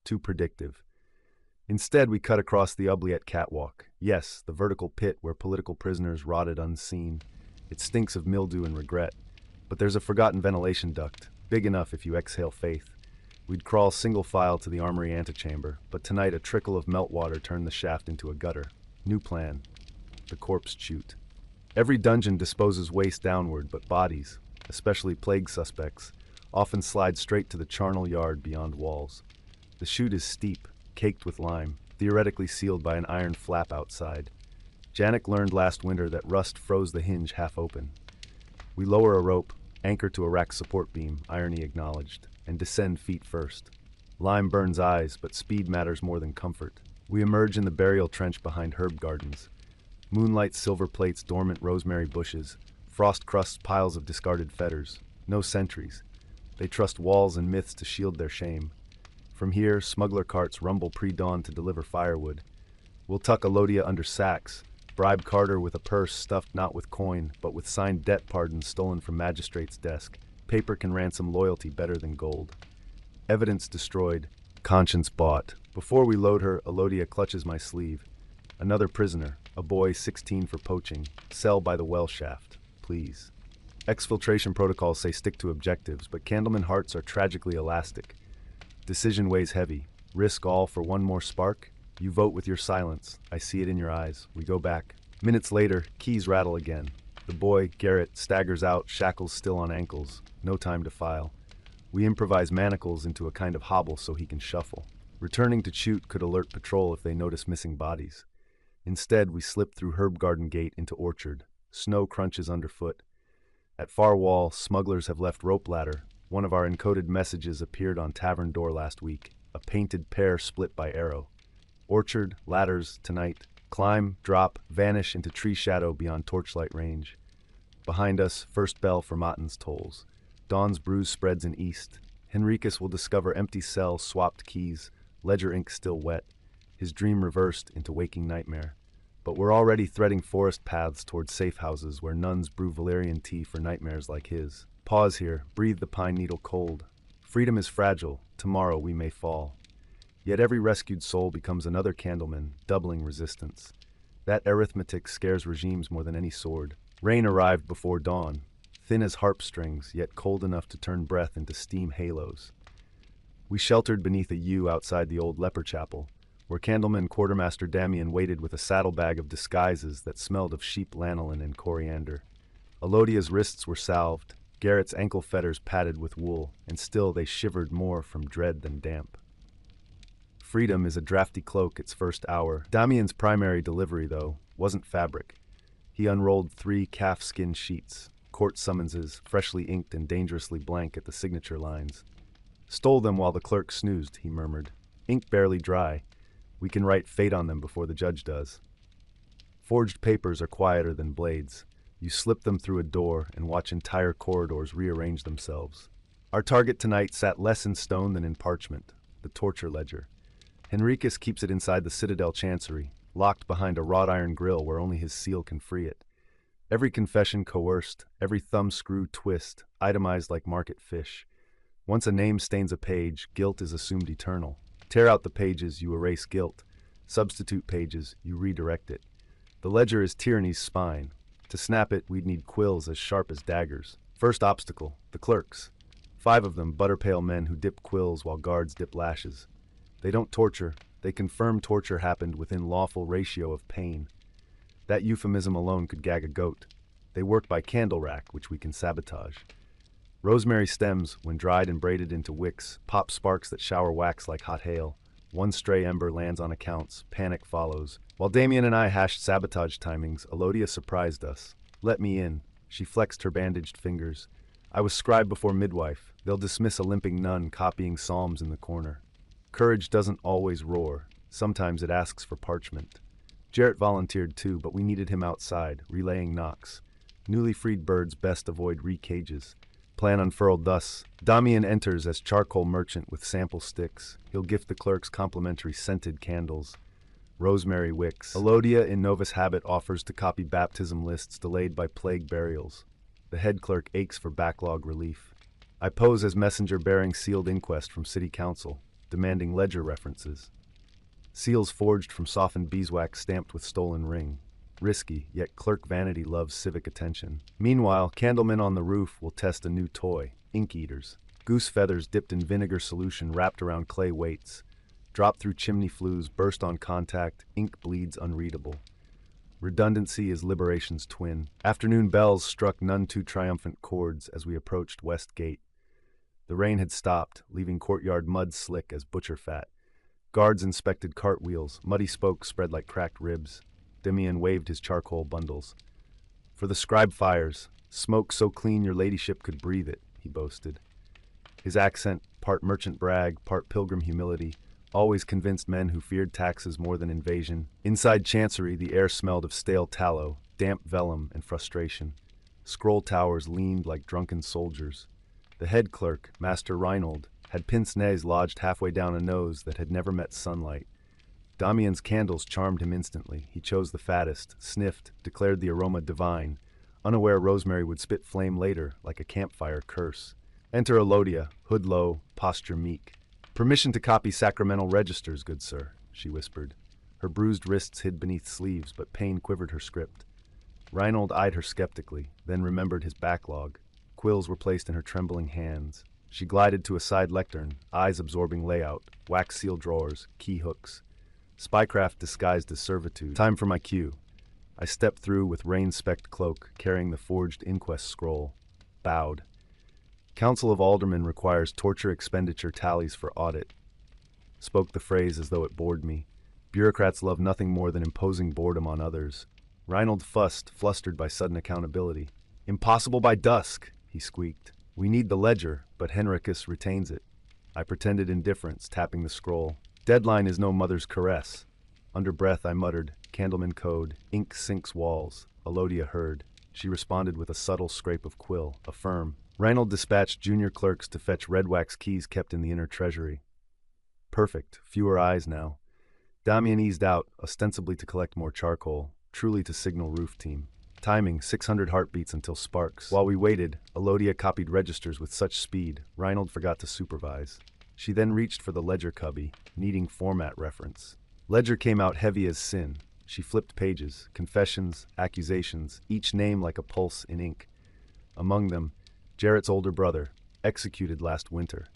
Too predictive. Instead, we cut across the oubliette catwalk. Yes, the vertical pit where political prisoners rotted unseen. It stinks of mildew and regret. But there's a forgotten ventilation duct, big enough if you exhale faith. We'd crawl single file to the armory antechamber, but tonight a trickle of meltwater turned the shaft into a gutter. New plan. The corpse chute. Every dungeon disposes waste downward, but bodies, especially plague suspects, often slide straight to the charnel yard beyond walls. The chute is steep, caked with lime, theoretically sealed by an iron flap outside. Janek learned last winter that rust froze the hinge half open. We lower a rope, anchor to a rack support beam, irony acknowledged, and descend feet first. Lime burns eyes, but speed matters more than comfort. We emerge in the burial trench behind herb gardens. Moonlight silver plates dormant rosemary bushes, frost crusts piles of discarded fetters. No sentries. They trust walls and myths to shield their shame. From here, smuggler carts rumble pre-dawn to deliver firewood. We'll tuck Elodia under sacks, bribe Carter with a purse stuffed not with coin, but with signed debt pardons stolen from magistrate's desk. Paper can ransom loyalty better than gold. Evidence destroyed, conscience bought. Before we load her, Elodia clutches my sleeve. Another prisoner, a boy 16 for poaching, cell by the well shaft, please. Exfiltration protocols say stick to objectives, but Candleman hearts are tragically elastic. Decision weighs heavy. Risk all for one more spark? You vote with your silence. I see it in your eyes. We go back. Minutes later, keys rattle again. The boy, Garrett, staggers out, shackles still on ankles. No time to file. We improvise manacles into a kind of hobble so he can shuffle. Returning to chute could alert patrol if they notice missing bodies. Instead, we slip through herb garden gate into orchard. Snow crunches underfoot. At far wall, smugglers have left rope ladder. One of our encoded messages appeared on tavern door last week. A painted pear split by arrow. Orchard, ladders, tonight. Climb, drop, vanish into tree shadow beyond torchlight range. Behind us, first bell for Matins tolls. Dawn's bruise spreads in east. Henricus will discover empty cell, swapped keys, ledger ink still wet. His dream reversed into waking nightmare. But we're already threading forest paths towards safe houses where nuns brew valerian tea for nightmares like his. Pause here, breathe the pine needle cold. Freedom is fragile, tomorrow we may fall. Yet every rescued soul becomes another Candleman, doubling resistance. That arithmetic scares regimes more than any sword. Rain arrived before dawn, thin as harp strings, yet cold enough to turn breath into steam halos. We sheltered beneath a yew outside the old leper chapel, where Candleman Quartermaster Damien waited with a saddlebag of disguises that smelled of sheep lanolin and coriander. Elodia's wrists were salved, Garrett's ankle fetters padded with wool, and still they shivered more from dread than damp. Freedom is a drafty cloak its first hour. Damien's primary delivery, though, wasn't fabric. He unrolled 3 calf-skin sheets, court summonses, freshly inked and dangerously blank at the signature lines. "Stole them while the clerk snoozed," he murmured. "Ink barely dry. We can write fate on them before the judge does." Forged papers are quieter than blades. You slip them through a door and watch entire corridors rearrange themselves. Our target tonight sat less in stone than in parchment, the torture ledger. Henricus keeps it inside the Citadel Chancery, locked behind a wrought iron grill where only his seal can free it. Every confession coerced, every thumbscrew twist, itemized like market fish. Once a name stains a page, guilt is assumed eternal. Tear out the pages, you erase guilt. Substitute pages, you redirect it. The ledger is tyranny's spine. To snap it, we'd need quills as sharp as daggers. First obstacle, the clerks. 5 of them, butter-pale men who dip quills while guards dip lashes. They don't torture, they confirm torture happened within lawful ratio of pain. That euphemism alone could gag a goat. They work by candle rack, which we can sabotage. Rosemary stems, when dried and braided into wicks, pop sparks that shower wax like hot hail. One stray ember lands on accounts, panic follows. While Damien and I hashed sabotage timings, Elodia surprised us. "Let me in." She flexed her bandaged fingers. "I was scribe before midwife. They'll dismiss a limping nun copying psalms in the corner." Courage doesn't always roar. Sometimes it asks for parchment. Jarrett volunteered too, but we needed him outside, relaying knocks. Newly freed birds best avoid re-cages. Plan unfurled thus. Damien enters as charcoal merchant with sample sticks. He'll gift the clerks complimentary scented candles. Rosemary wicks. Elodia in novice habit offers to copy baptism lists delayed by plague burials. The head clerk aches for backlog relief. I pose as messenger bearing sealed inquest from city council, demanding ledger references. Seals forged from softened beeswax stamped with stolen ring. Risky, yet clerk vanity loves civic attention. Meanwhile, Candlemen on the roof will test a new toy, ink eaters. Goose feathers dipped in vinegar solution wrapped around clay weights. Drop through chimney flues, burst on contact, ink bleeds unreadable. Redundancy is liberation's twin. Afternoon bells struck none too triumphant chords as we approached West Gate. The rain had stopped, leaving courtyard mud slick as butcher fat. Guards inspected cartwheels, muddy spokes spread like cracked ribs. Damien waved his charcoal bundles. "For the scribe fires, smoke so clean your ladyship could breathe it," he boasted. His accent, part merchant brag, part pilgrim humility, always convinced men who feared taxes more than invasion. Inside Chancery, the air smelled of stale tallow, damp vellum, and frustration. Scroll towers leaned like drunken soldiers. The head clerk, Master Reinhold, had pince-nez lodged halfway down a nose that had never met sunlight. Damien's candles charmed him instantly. He chose the fattest, sniffed, declared the aroma divine, unaware Rosemary would spit flame later, like a campfire curse. Enter Elodia, hood low, posture meek. "Permission to copy sacramental registers, good sir," she whispered. Her bruised wrists hid beneath sleeves, but pain quivered her script. Reinhold eyed her skeptically, then remembered his backlog. Quills were placed in her trembling hands. She glided to a side lectern, eyes absorbing layout, wax seal drawers, key hooks. Spycraft disguised as servitude. Time for my cue. I stepped through with rain-specked cloak, carrying the forged inquest scroll. Bowed. "Council of Aldermen requires torture expenditure tallies for audit." Spoke the phrase as though it bored me. Bureaucrats love nothing more than imposing boredom on others. Reinhold fussed, flustered by sudden accountability. "Impossible by dusk," he squeaked. "We need the ledger, but Henricus retains it." I pretended indifference, tapping the scroll. "Deadline is no mother's caress." Under breath I muttered, "Candleman code, ink sinks walls." Elodia heard. She responded with a subtle scrape of quill, a firm. Reinhold dispatched junior clerks to fetch red wax keys kept in the inner treasury. Perfect, fewer eyes now. Damien eased out, ostensibly to collect more charcoal, truly to signal roof team. Timing, 600 heartbeats until sparks. While we waited, Elodia copied registers with such speed, Reinhold forgot to supervise. She then reached for the ledger cubby, needing format reference. Ledger came out heavy as sin. She flipped pages, confessions, accusations, each name like a pulse in ink. Among them, Jarrett's older brother, executed last winter.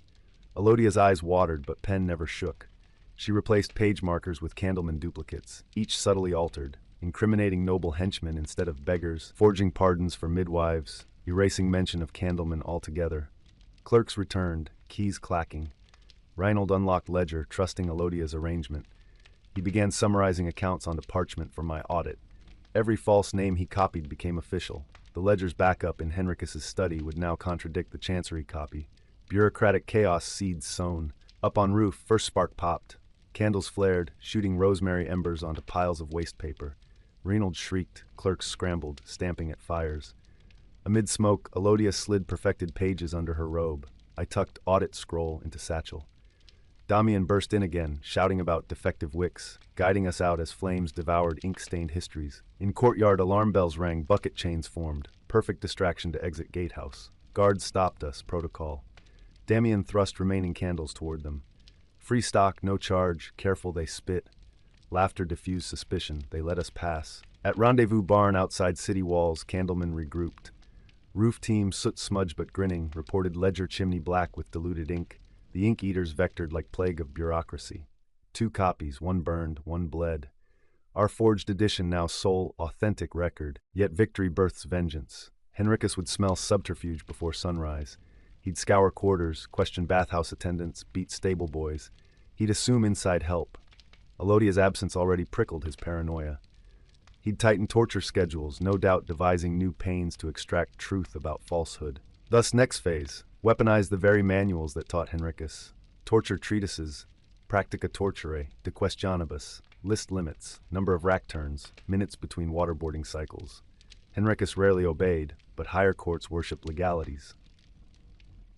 Elodia's eyes watered, but pen never shook. She replaced page markers with Candleman duplicates, each subtly altered, incriminating noble henchmen instead of beggars, forging pardons for midwives, erasing mention of Candleman altogether. Clerks returned, keys clacking. Reinhold unlocked ledger, trusting Elodia's arrangement. He began summarizing accounts onto parchment for my audit. Every false name he copied became official. The ledger's backup in Henricus's study would now contradict the Chancery copy. Bureaucratic chaos seeds sown. Up on roof, first spark popped. Candles flared, shooting rosemary embers onto piles of waste paper. Reinhold shrieked, clerks scrambled, stamping at fires. Amid smoke, Elodia slid perfected pages under her robe. I tucked audit scroll into satchel. Damian burst in again, shouting about defective wicks, guiding us out as flames devoured ink-stained histories. In courtyard, alarm bells rang, bucket chains formed. Perfect distraction to exit gatehouse. Guards stopped us, protocol. Damian thrust remaining candles toward them. Free stock, no charge, careful they spit. Laughter diffused suspicion, they let us pass. At rendezvous barn outside city walls, Candlemen regrouped. Roof team, soot-smudged but grinning, reported ledger chimney black with diluted ink. The ink eaters vectored like plague of bureaucracy. 2 copies, one burned, one bled. Our forged edition now sole, authentic record, yet victory births vengeance. Henricus would smell subterfuge before sunrise. He'd scour quarters, question bathhouse attendants, beat stable boys. He'd assume inside help. Elodia's absence already prickled his paranoia. He'd tighten torture schedules, no doubt devising new pains to extract truth about falsehood. Thus, next phase, weaponize the very manuals that taught Henricus. Torture treatises, practica torturae, de questionibus, list limits, number of rack turns, minutes between waterboarding cycles. Henricus rarely obeyed, but higher courts worshipped legalities.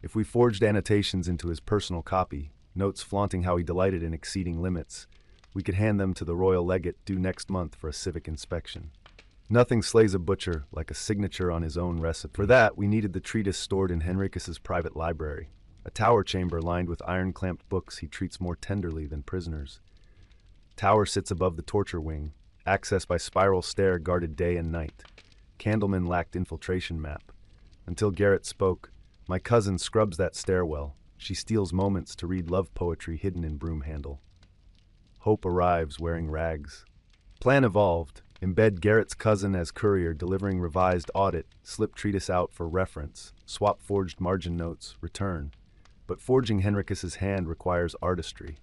If we forged annotations into his personal copy, notes flaunting how he delighted in exceeding limits, we could hand them to the royal legate due next month for a civic inspection. Nothing slays a butcher like a signature on his own recipe. For that, we needed the treatise stored in Henricus's private library, a tower chamber lined with iron-clamped books he treats more tenderly than prisoners. Tower sits above the torture wing, accessed by spiral stair guarded day and night. Candleman lacked infiltration map. Until Garrett spoke, my cousin scrubs that stairwell. She steals moments to read love poetry hidden in broom handle. Hope arrives wearing rags. Plan evolved. Embed Garrett's cousin as courier delivering revised audit, slip treatise out for reference, swap forged margin notes, return. But forging Henricus's hand requires artistry.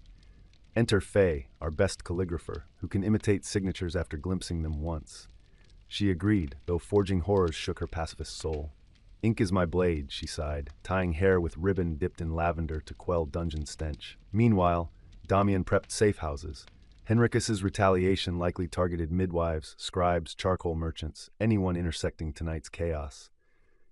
Enter Faye, our best calligrapher, who can imitate signatures after glimpsing them once. She agreed, though forging horrors shook her pacifist soul. Ink is my blade, she sighed, tying hair with ribbon dipped in lavender to quell dungeon stench. Meanwhile, Damian prepped safe houses. Henricus's retaliation likely targeted midwives, scribes, charcoal merchants, anyone intersecting tonight's chaos.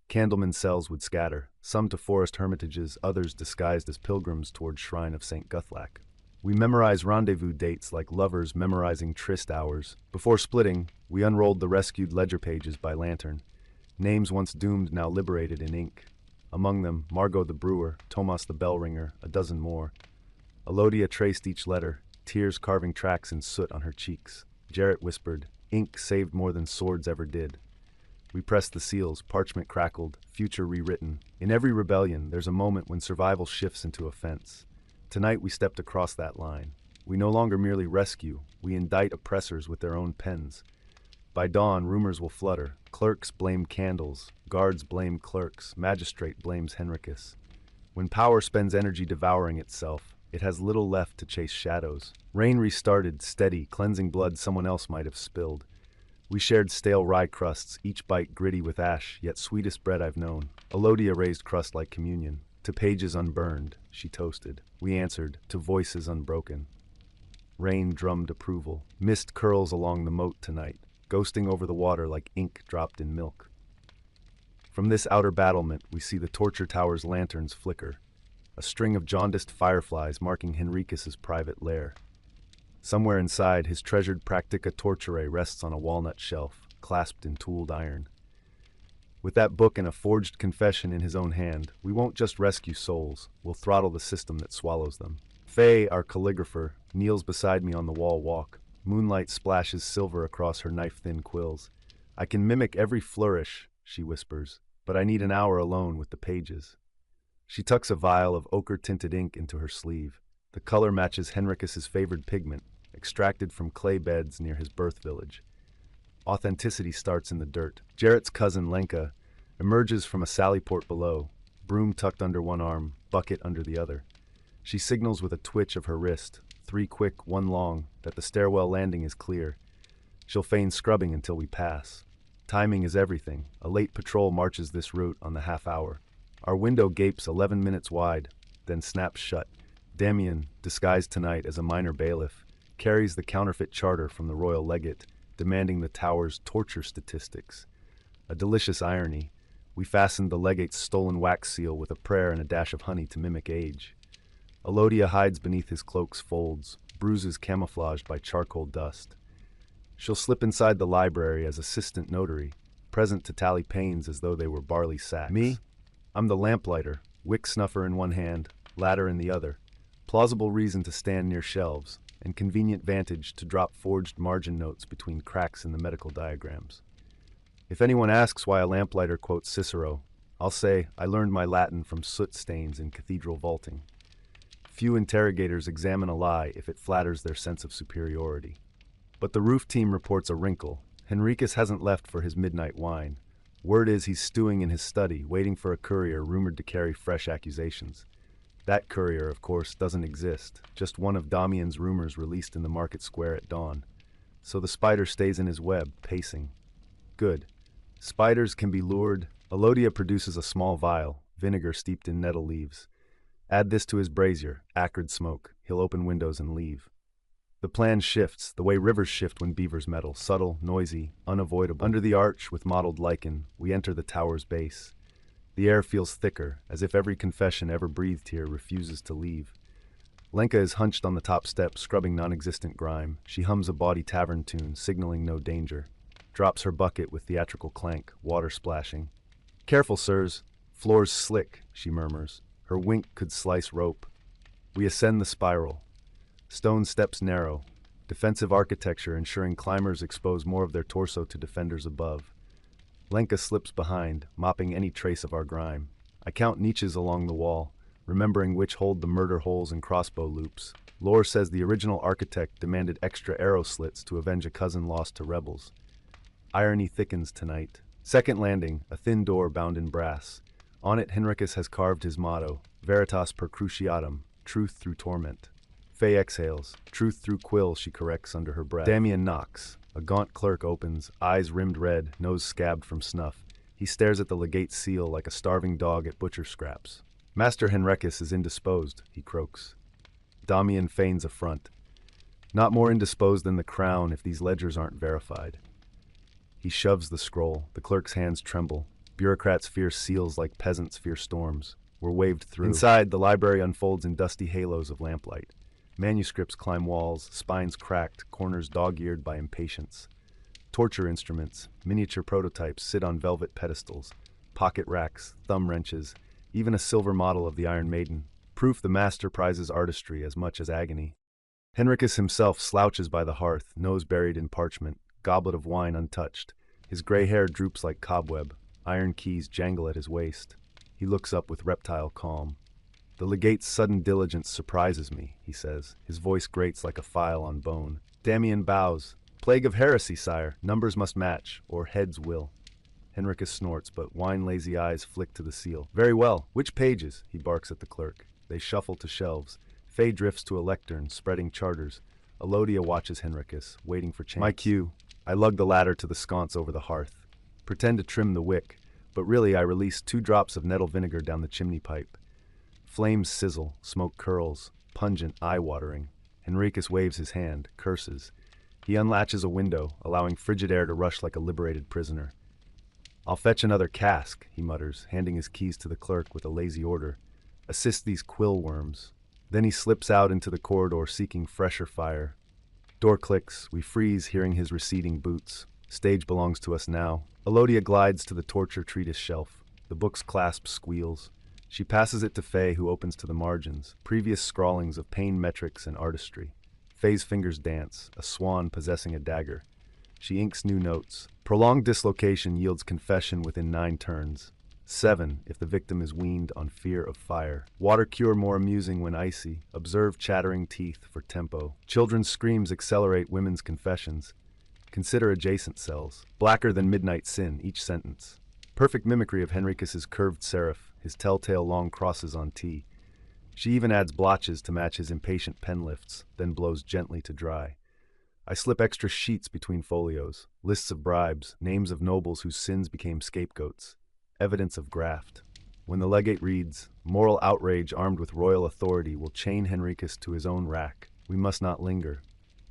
Candleman cells would scatter, some to forest hermitages, others disguised as pilgrims toward shrine of St. Guthlac. We memorize rendezvous dates like lovers memorizing tryst hours. Before splitting, we unrolled the rescued ledger pages by lantern. Names once doomed now liberated in ink. Among them, Margot the brewer, Tomas the bell ringer, a dozen more. Elodia traced each letter, tears carving tracks in soot on her cheeks. Jarrett whispered, ink saved more than swords ever did. We pressed the seals, parchment crackled, future rewritten. In every rebellion, there's a moment when survival shifts into offense. Tonight we stepped across that line. We no longer merely rescue, we indict oppressors with their own pens. By dawn, rumors will flutter. Clerks blame candles, guards blame clerks, magistrate blames Henricus. When power spends energy devouring itself, it has little left to chase shadows. Rain restarted, steady, cleansing blood someone else might have spilled. We shared stale rye crusts, each bite gritty with ash, yet sweetest bread I've known. Elodia raised crust like communion. To pages unburned, she toasted. We answered, to voices unbroken. Rain drummed approval. Mist curls along the moat tonight, ghosting over the water like ink dropped in milk. From this outer battlement, we see the torture tower's lanterns flicker, a string of jaundiced fireflies marking Henricus's private lair. Somewhere inside, his treasured practica torturae rests on a walnut shelf, clasped in tooled iron. With that book and a forged confession in his own hand, we won't just rescue souls, we'll throttle the system that swallows them. Faye, our calligrapher, kneels beside me on the wall walk. Moonlight splashes silver across her knife-thin quills. I can mimic every flourish, she whispers, but I need an hour alone with the pages. She tucks a vial of ochre-tinted ink into her sleeve. The color matches Henricus's favored pigment, extracted from clay beds near his birth village. Authenticity starts in the dirt. Jarrett's cousin, Lenka, emerges from a sallyport below, broom tucked under one arm, bucket under the other. She signals with a twitch of her wrist, 3 quick, 1 long, that the stairwell landing is clear. She'll feign scrubbing until we pass. Timing is everything. A late patrol marches this route on the half hour. Our window gapes 11 minutes wide, then snaps shut. Damien, disguised tonight as a minor bailiff, carries the counterfeit charter from the royal legate, demanding the tower's torture statistics. A delicious irony. We fastened the legate's stolen wax seal with a prayer and a dash of honey to mimic age. Elodia hides beneath his cloak's folds, bruises camouflaged by charcoal dust. She'll slip inside the library as assistant notary, present to tally panes as though they were barley sacks. Me? I'm the lamplighter, wick snuffer in one hand, ladder in the other. Plausible reason to stand near shelves, and convenient vantage to drop forged margin notes between cracks in the medical diagrams. If anyone asks why a lamplighter quotes Cicero, I'll say I learned my Latin from soot stains in cathedral vaulting. Few interrogators examine a lie if it flatters their sense of superiority. But the roof team reports a wrinkle. Henricus hasn't left for his midnight wine. Word is he's stewing in his study, waiting for a courier rumored to carry fresh accusations. That courier, of course, doesn't exist, just one of Damian's rumors released in the market square at dawn. So the spider stays in his web, pacing. Good. Spiders can be lured. Elodia produces a small vial, vinegar steeped in nettle leaves. Add this to his brazier, acrid smoke. He'll open windows and leave. The plan shifts, the way rivers shift when beavers meddle, subtle, noisy, unavoidable. Under the arch, with mottled lichen, we enter the tower's base. The air feels thicker, as if every confession ever breathed here refuses to leave. Lenka is hunched on the top step, scrubbing non-existent grime. She hums a bawdy tavern tune, signaling no danger. Drops her bucket with theatrical clank, water splashing. Careful, sirs. Floor's slick, she murmurs. Her wink could slice rope. We ascend the spiral. Stone steps narrow. Defensive architecture ensuring climbers expose more of their torso to defenders above. Lenka slips behind, mopping any trace of our grime. I count niches along the wall, remembering which hold the murder holes and crossbow loops. Lore says the original architect demanded extra arrow slits to avenge a cousin lost to rebels. Irony thickens tonight. Second landing, a thin door bound in brass. On it, Henricus has carved his motto, Veritas per cruciatum, truth through torment. Faye exhales, truth through quill, she corrects under her breath. Damien knocks. A gaunt clerk opens, eyes rimmed red, nose scabbed from snuff. He stares at the legate's seal like a starving dog at butcher scraps. Master Henricus is indisposed, he croaks. Damian feigns affront. Not more indisposed than the crown if these ledgers aren't verified. He shoves the scroll. The clerk's hands tremble. Bureaucrats fear seals like peasants fear storms. We're waved through. Inside, the library unfolds in dusty halos of lamplight. Manuscripts climb walls, spines cracked, corners dog-eared by impatience. Torture instruments, miniature prototypes sit on velvet pedestals, pocket racks, thumb wrenches, even a silver model of the Iron Maiden. Proof the master prizes artistry as much as agony. Henricus himself slouches by the hearth, nose buried in parchment, goblet of wine untouched. His gray hair droops like cobweb. Iron keys jangle at his waist. He looks up with reptile calm. The legate's sudden diligence surprises me, he says. His voice grates like a file on bone. Damian bows. Plague of heresy, sire. Numbers must match, or heads will. Henricus snorts, but wine-lazy eyes flick to the seal. Very well. Which pages? He barks at the clerk. They shuffle to shelves. Faye drifts to a lectern, spreading charters. Elodia watches Henricus, waiting for chance. My cue. I lug the ladder to the sconce over the hearth. Pretend to trim the wick, but really I release 2 drops of nettle vinegar down the chimney pipe. Flames sizzle, smoke curls, pungent, eye-watering. Henricus waves his hand, curses. He unlatches a window, allowing frigid air to rush like a liberated prisoner. I'll fetch another cask, he mutters, handing his keys to the clerk with a lazy order. Assist these quill worms. Then he slips out into the corridor seeking fresher fire. Door clicks, we freeze hearing his receding boots. Stage belongs to us now. Elodia glides to the torture treatise shelf. The book's clasp squeals. She passes it to Faye, who opens to the margins, previous scrawlings of pain metrics and artistry. Faye's fingers dance, a swan possessing a dagger. She inks new notes. Prolonged dislocation yields confession within 9 turns. 7, if the victim is weaned on fear of fire. Water cure more amusing when icy. Observe chattering teeth for tempo. Children's screams accelerate women's confessions. Consider adjacent cells. Blacker than midnight sin, each sentence. Perfect mimicry of Henricus's curved serif, his telltale long crosses on T. She even adds blotches to match his impatient pen lifts, then blows gently to dry. I slip extra sheets between folios, lists of bribes, names of nobles whose sins became scapegoats, evidence of graft. When the legate reads, "Moral outrage armed with royal authority will chain Henricus to his own rack. We must not linger."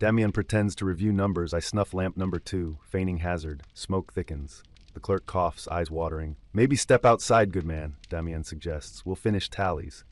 Damian pretends to review numbers. I snuff lamp number 2, feigning hazard. Smoke thickens. The clerk coughs, eyes watering. "Maybe step outside, good man," Damian suggests. "We'll finish tallies."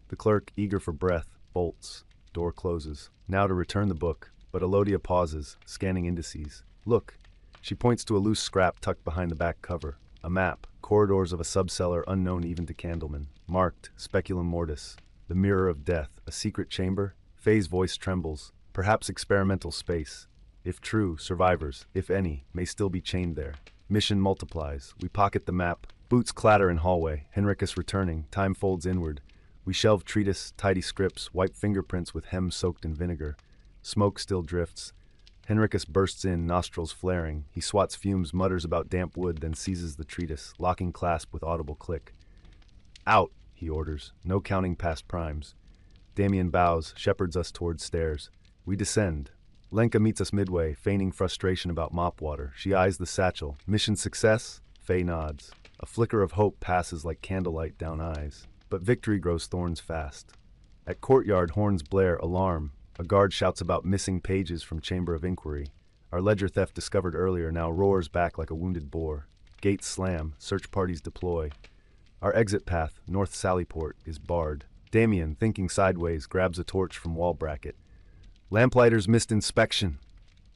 The clerk, eager for breath, bolts. Door closes. Now to return the book, but Elodia pauses, scanning indices. "Look." She points to a loose scrap tucked behind the back cover. A map, corridors of a subcellar unknown even to Candleman. Marked, Speculum Mortis. The Mirror of Death, a secret chamber? Faye's voice trembles. Perhaps experimental space. If true, survivors, if any, may still be chained there. Mission multiplies. We pocket the map. Boots clatter in hallway. Henricus returning. Time folds inward. We shelve treatise, tidy scripts, wipe fingerprints with hem soaked in vinegar. Smoke still drifts. Henricus bursts in, nostrils flaring. He swats fumes, mutters about damp wood, then seizes the treatise, locking clasp with audible click. "Out," he orders. No counting past primes. Damian bows, shepherds us towards stairs. We descend. Lenka meets us midway, feigning frustration about mop water. She eyes the satchel. "Mission success?" Faye nods. A flicker of hope passes like candlelight down eyes. But victory grows thorns fast. At courtyard, horns blare, alarm. A guard shouts about missing pages from Chamber of Inquiry. Our ledger theft discovered earlier now roars back like a wounded boar. Gates slam, search parties deploy. Our exit path, North Sallyport, is barred. Damian, thinking sideways, grabs a torch from wall bracket. "Lamplighters missed inspection,"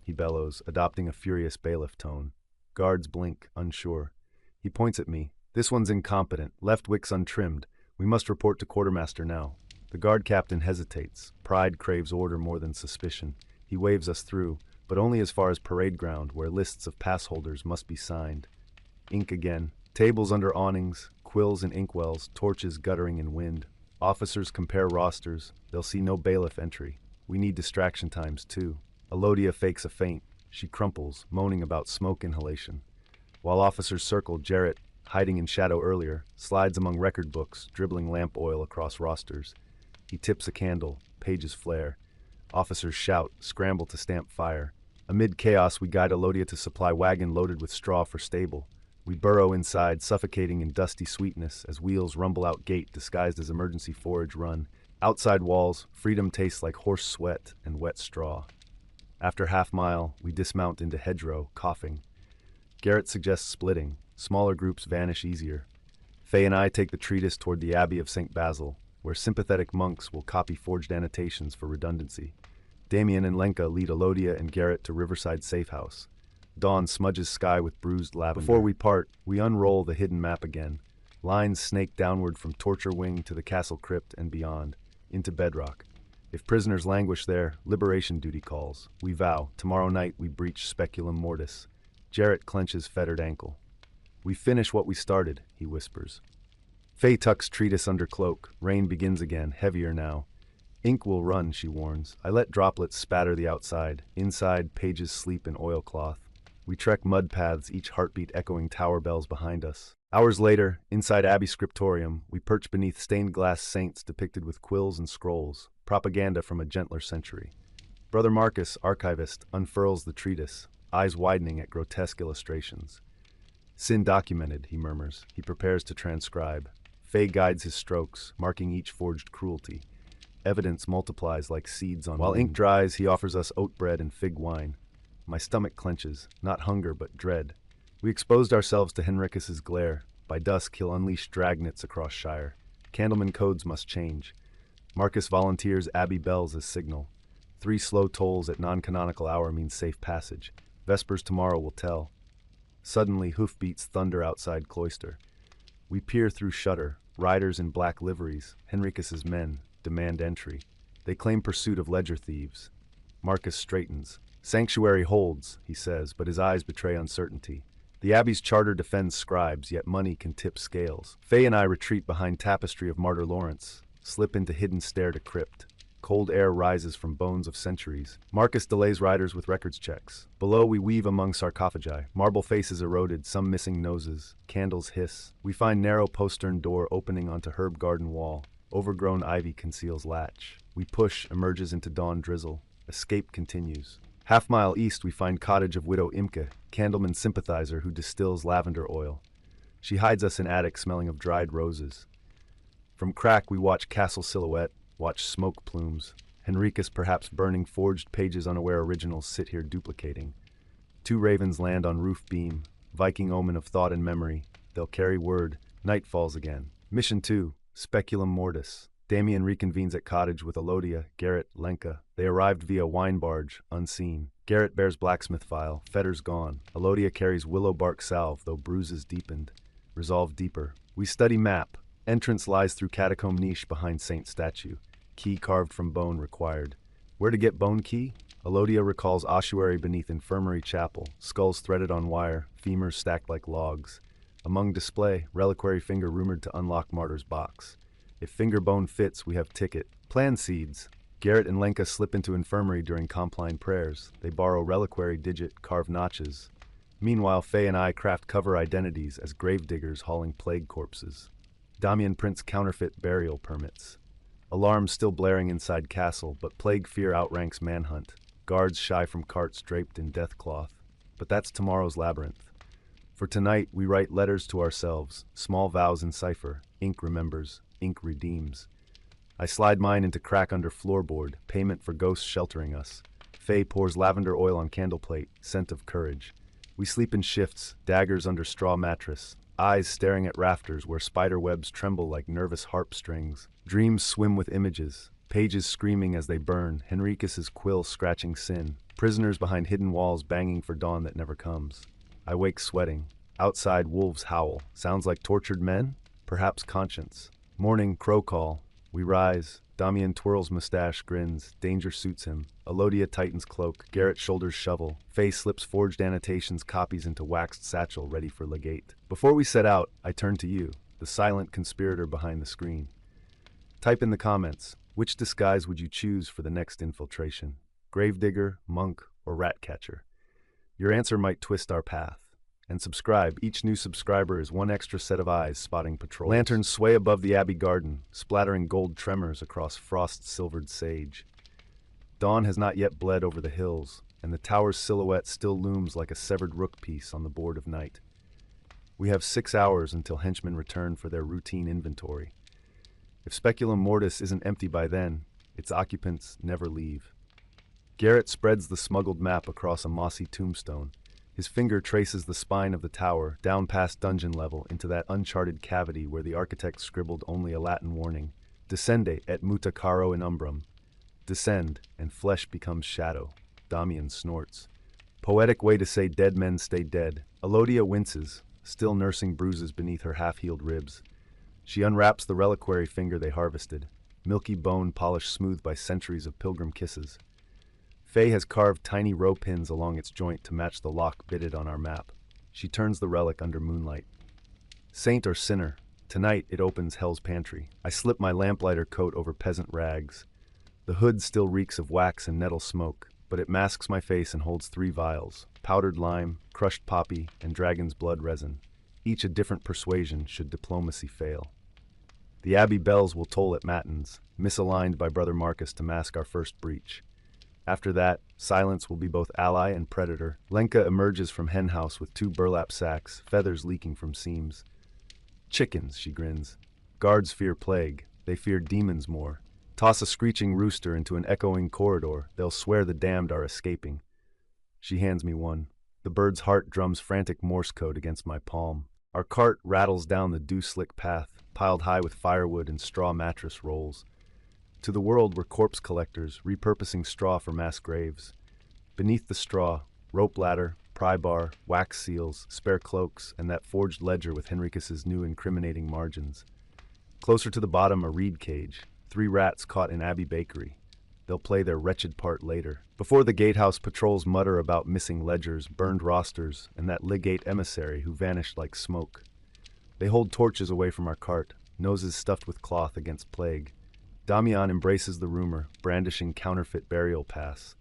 he bellows, adopting a furious bailiff tone. Guards blink, unsure. He points at me. "This one's incompetent, left wicks untrimmed. We must report to quartermaster now." The guard captain hesitates. Pride craves order more than suspicion. He waves us through, but only as far as parade ground, where lists of pass holders must be signed. Ink again. Tables under awnings, quills in inkwells, torches guttering in wind. Officers compare rosters. They'll see no bailiff entry. We need distraction times, too. Elodia fakes a faint. She crumples, moaning about smoke inhalation. While officers circle, Jarrett, hiding in shadow earlier, slides among record books, dribbling lamp oil across rosters. He tips a candle. Pages flare. Officers shout, scramble to stamp fire. Amid chaos, we guide Elodia to supply wagon loaded with straw for stable. We burrow inside, suffocating in dusty sweetness as wheels rumble out gate disguised as emergency forage run. Outside walls, freedom tastes like horse sweat and wet straw. After half-mile, we dismount into hedgerow, coughing. Garrett suggests splitting. Smaller groups vanish easier. Faye and I take the treatise toward the Abbey of St. Basil, where sympathetic monks will copy forged annotations for redundancy. Damian and Lenka lead Elodia and Garrett to Riverside Safe House. Dawn smudges sky with bruised lavender. Before we part, we unroll the hidden map again. Lines snake downward from Torture Wing to the Castle Crypt and beyond, into bedrock. If prisoners languish there, liberation duty calls. We vow, tomorrow night we breach Speculum Mortis. Jarrett clenches fettered ankle. "We finish what we started," he whispers. Faye tucks treatise under cloak. Rain begins again, heavier now. "Ink will run," she warns. I let droplets spatter the outside. Inside, pages sleep in oilcloth. We trek mud paths, each heartbeat echoing tower bells behind us. Hours later, inside Abbey scriptorium, we perch beneath stained glass saints depicted with quills and scrolls, propaganda from a gentler century. Brother Marcus, archivist, unfurls the treatise, eyes widening at grotesque illustrations. "Sin documented," he murmurs. He prepares to transcribe. Faye guides his strokes, marking each forged cruelty. Evidence multiplies like seeds on While ink dries, he offers us oat bread and fig wine. My stomach clenches, not hunger but dread. We exposed ourselves to Henricus's glare. By dusk, he'll unleash dragnets across Shire. Candleman codes must change. Marcus volunteers Abbey bells as signal. 3 slow tolls at non-canonical hour means safe passage. Vespers tomorrow will tell. Suddenly, hoofbeats thunder outside cloister. We peer through shutter. Riders in black liveries, Henricus's men, demand entry. They claim pursuit of ledger thieves. Marcus straightens. Sanctuary holds, he says, but his eyes betray uncertainty. The Abbey's charter defends scribes, yet money can tip scales. Faye and I retreat behind tapestry of Martyr Lawrence, slip into hidden stair to crypt. Cold air rises from bones of centuries. Marcus delays riders with records checks. Below we weave among sarcophagi. Marble faces eroded, some missing noses. Candles hiss. We find narrow postern door opening onto herb garden wall. Overgrown ivy conceals latch. We push, emerges into dawn drizzle. Escape continues. Half-mile east we find cottage of widow Imke, Candleman sympathizer who distills lavender oil. She hides us in attic smelling of dried roses. From crack we watch castle silhouette, watch smoke plumes. Henricus perhaps burning forged pages unaware originals sit here duplicating. Two ravens land on roof beam, Viking omen of thought and memory. They'll carry word. Night falls again. Mission 2, Speculum Mortis. Damien reconvenes at cottage with Elodia, Garrett, Lenka. They arrived via wine barge, unseen. Garrett bears blacksmith file, fetters gone. Elodia carries willow bark salve, though bruises deepened. Resolve deeper. We study map. Entrance lies through catacomb niche behind saint statue. Key carved from bone required. Where to get bone key? Elodia recalls ossuary beneath infirmary chapel, skulls threaded on wire, femurs stacked like logs. Among display, reliquary finger rumored to unlock martyr's box. If finger bone fits, we have ticket. Plan seeds. Garrett and Lenka slip into infirmary during compline prayers. They borrow reliquary digit, carve notches. Meanwhile, Faye and I craft cover identities as gravediggers hauling plague corpses. Damian prints counterfeit burial permits. Alarms still blaring inside castle, but plague fear outranks manhunt. Guards shy from carts draped in death cloth. But that's tomorrow's labyrinth. For tonight, we write letters to ourselves, small vows in cipher. Ink remembers, ink redeems. I slide mine into crack under floorboard, payment for ghosts sheltering us. Faye pours lavender oil on candle plate, scent of courage. We sleep in shifts, daggers under straw mattress. Eyes staring at rafters where spider webs tremble like nervous harp strings. Dreams swim with images, pages screaming as they burn, Henricus's quill scratching sin, prisoners behind hidden walls banging for dawn that never comes. I wake sweating. Outside, wolves howl. Sounds like tortured men? Perhaps conscience. Morning, crow call. We rise. Damian twirls mustache, grins. Danger suits him. Elodia tightens cloak. Garrett shoulders shovel. Faye slips forged annotations, copies into waxed satchel, ready for legate. Before we set out, I turn to you, the silent conspirator behind the screen. Type in the comments, which disguise would you choose for the next infiltration? Gravedigger, monk, or rat catcher? Your answer might twist our path. And subscribe. Each new subscriber is one extra set of eyes spotting patrols. Lanterns sway above the Abbey garden, splattering gold tremors across frost-silvered sage. Dawn has not yet bled over the hills, and the tower's silhouette still looms like a severed rook piece on the board of night. We have 6 hours until henchmen return for their routine inventory. If Speculum Mortis isn't empty by then, its occupants never leave. Garrett spreads the smuggled map across a mossy tombstone. His finger traces the spine of the tower, down past dungeon level, into that uncharted cavity where the architect scribbled only a Latin warning. Descende et muta caro in umbrum. Descend, and flesh becomes shadow. Damian snorts. Poetic way to say dead men stay dead. Elodia winces, still nursing bruises beneath her half-healed ribs. She unwraps the reliquary finger they harvested, milky bone polished smooth by centuries of pilgrim kisses. Faye has carved tiny row pins along its joint to match the lock bitted on our map. She turns the relic under moonlight. Saint or sinner, tonight it opens hell's pantry. I slip my lamplighter coat over peasant rags. The hood still reeks of wax and nettle smoke, but it masks my face and holds 3 vials, powdered lime, crushed poppy, and dragon's blood resin. Each a different persuasion should diplomacy fail. The Abbey bells will toll at matins, misaligned by Brother Marcus to mask our first breach. After that, silence will be both ally and predator. Lenka emerges from henhouse with 2 burlap sacks, feathers leaking from seams. Chickens, she grins. Guards fear plague. They fear demons more. Toss a screeching rooster into an echoing corridor. They'll swear the damned are escaping. She hands me one. The bird's heart drums frantic Morse code against my palm. Our cart rattles down the dew-slick path, piled high with firewood and straw mattress rolls. To the world we're corpse collectors, repurposing straw for mass graves. Beneath the straw, Rope ladder, pry bar, wax seals, spare cloaks, and that forged ledger with Henricus's new incriminating margins. Closer to the bottom, a reed cage. 3 rats caught in Abbey bakery. They'll play their wretched part later. Before the gatehouse, patrols mutter about missing ledgers, burned rosters, and that legate emissary who vanished like smoke. They hold torches away from our cart, noses stuffed with cloth against plague. Damian embraces the rumor, brandishing counterfeit burial pass.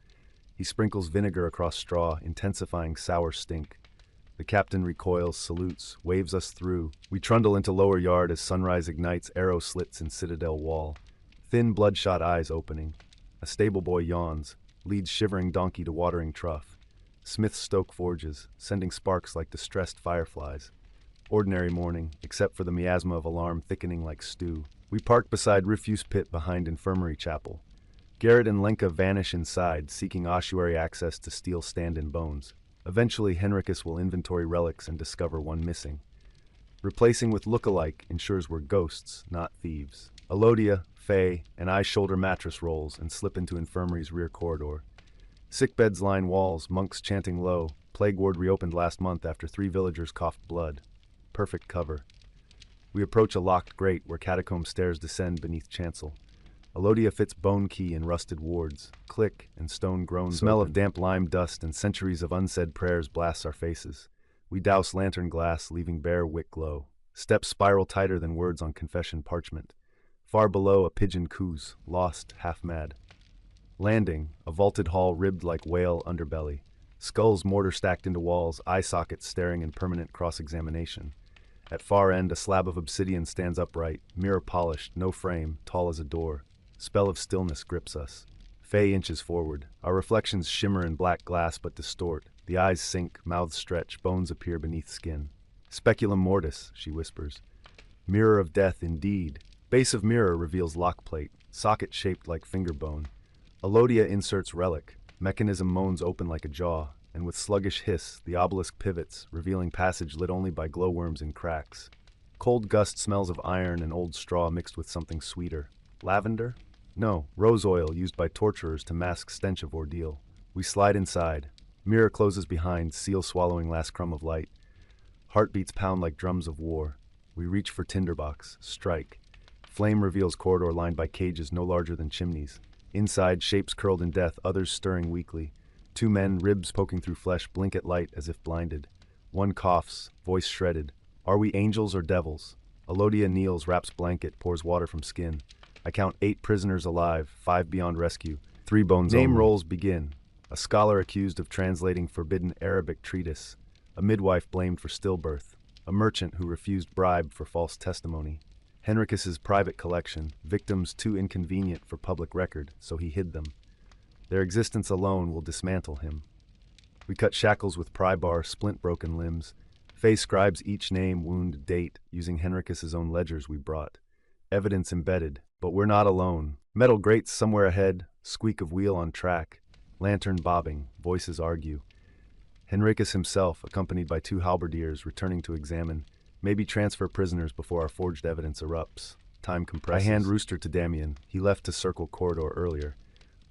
He sprinkles vinegar across straw, intensifying sour stink. The captain recoils, salutes, waves us through. We trundle into lower yard as sunrise ignites arrow slits in citadel wall. Thin bloodshot eyes opening. A stable boy yawns, leads shivering donkey to watering trough. Smiths stoke forges, sending sparks like distressed fireflies. Ordinary morning, except for the miasma of alarm thickening like stew. We park beside refuse pit behind infirmary chapel. Garrett and Lenka vanish inside, seeking ossuary access to steal stand-in bones. Eventually, Henricus will inventory relics and discover one missing. Replacing with look-alike ensures we're ghosts, not thieves. Elodia, Faye, and I shoulder mattress rolls and slip into infirmary's rear corridor. Sickbeds line walls, monks chanting low. Plague ward reopened last month after 3 villagers coughed blood. Perfect cover. We approach a locked grate where catacomb stairs descend beneath chancel. Elodia fits bone key in rusted wards. Click and stone groans. Smell of damp lime dust and centuries of unsaid prayers blasts our faces. We douse lantern glass, leaving bare wick glow. Steps spiral tighter than words on confession parchment. Far below, a pigeon coos, lost, half-mad. Landing, a vaulted hall ribbed like whale underbelly. Skulls mortar stacked into walls, eye sockets staring in permanent cross-examination. At far end, a slab of obsidian stands upright, mirror polished, no frame, tall as a door. Spell of stillness grips us. Faye inches forward. Our reflections shimmer in black glass but distort. The eyes sink, mouths stretch, bones appear beneath skin. Speculum mortis, she whispers. Mirror of death indeed. Base of mirror reveals lock plate, socket shaped like finger bone. Elodia inserts relic. Mechanism moans open like a jaw, and with sluggish hiss, the obelisk pivots, revealing passage lit only by glowworms in cracks. Cold gust smells of iron and old straw mixed with something sweeter. Lavender? No, rose oil used by torturers to mask stench of ordeal. We slide inside. Mirror closes behind, seal swallowing last crumb of light. Heartbeats pound like drums of war. We reach for tinderbox, strike. Flame reveals corridor lined by cages no larger than chimneys. Inside, shapes curled in death, others stirring weakly. 2 men, ribs poking through flesh, blink at light as if blinded. One coughs, voice shredded. Are we angels or devils? Elodia kneels, wraps blanket, pours water from skin. I count 8 prisoners alive, 5 beyond rescue, 3 bones only. Name rolls begin. A scholar accused of translating forbidden Arabic treatise. A midwife blamed for stillbirth. A merchant who refused bribe for false testimony. Henricus's private collection, victims too inconvenient for public record, so he hid them. Their existence alone will dismantle him. We cut shackles with pry bar, splint broken limbs. Faye scribes each name, wound, date, using Henricus's own ledgers we brought. Evidence embedded, but we're not alone. Metal grates somewhere ahead, squeak of wheel on track. Lantern bobbing, voices argue. Henricus himself, accompanied by 2 halberdiers, returning to examine. Maybe transfer prisoners before our forged evidence erupts. Time compresses. I hand Rooster to Damian. He left to circle corridor earlier.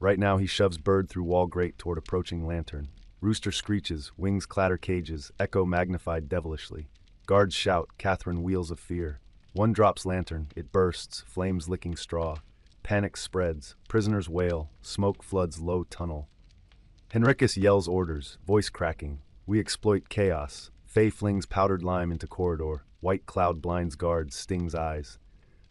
Right now he shoves bird through wall grate toward approaching lantern. Rooster screeches, wings clatter cages, echo magnified devilishly. Guards shout, Catherine wheels of fear. One drops lantern, it bursts, flames licking straw. Panic spreads, prisoners wail, smoke floods low tunnel. Henricus yells orders, voice cracking. We exploit chaos. Faye flings powdered lime into corridor. White cloud blinds guards, stings eyes.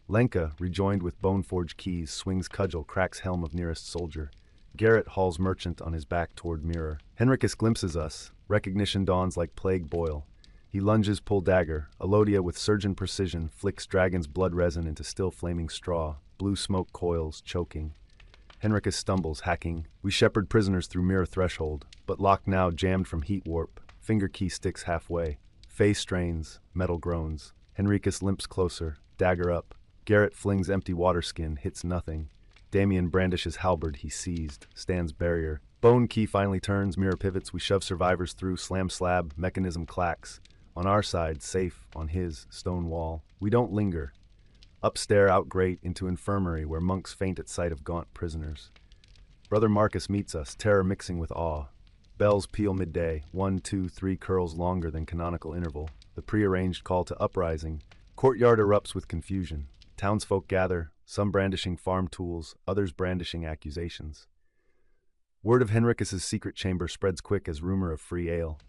Lenka, rejoined with bone-forged keys, swings cudgel, cracks helm of nearest soldier. Garrett hauls merchant on his back toward mirror. Henricus glimpses us. Recognition dawns like plague boil. He lunges, pull dagger. Elodia, with surgeon precision, flicks dragon's blood resin into still flaming straw. Blue smoke coils, choking. Henricus stumbles, hacking. We shepherd prisoners through mirror threshold, but locked now, jammed from heat warp. Finger key sticks halfway. Faye strains, metal groans. Henricus limps closer, dagger up. Garrett flings empty water skin, hits nothing. Damian brandishes halberd he seized, stands barrier. Bone key finally turns, mirror pivots, we shove survivors through, slam slab, mechanism clacks. On our side, safe, on his, stone wall. We don't linger. Upstair, out grate, into infirmary where monks faint at sight of gaunt prisoners. Brother Marcus meets us, terror mixing with awe. Bells peal midday, 1, 2, 3 curls longer than canonical interval. The prearranged call to uprising. Courtyard erupts with confusion. Townsfolk gather, some brandishing farm tools, others brandishing accusations. Word of Henricus's secret chamber spreads quick as rumor of free ale.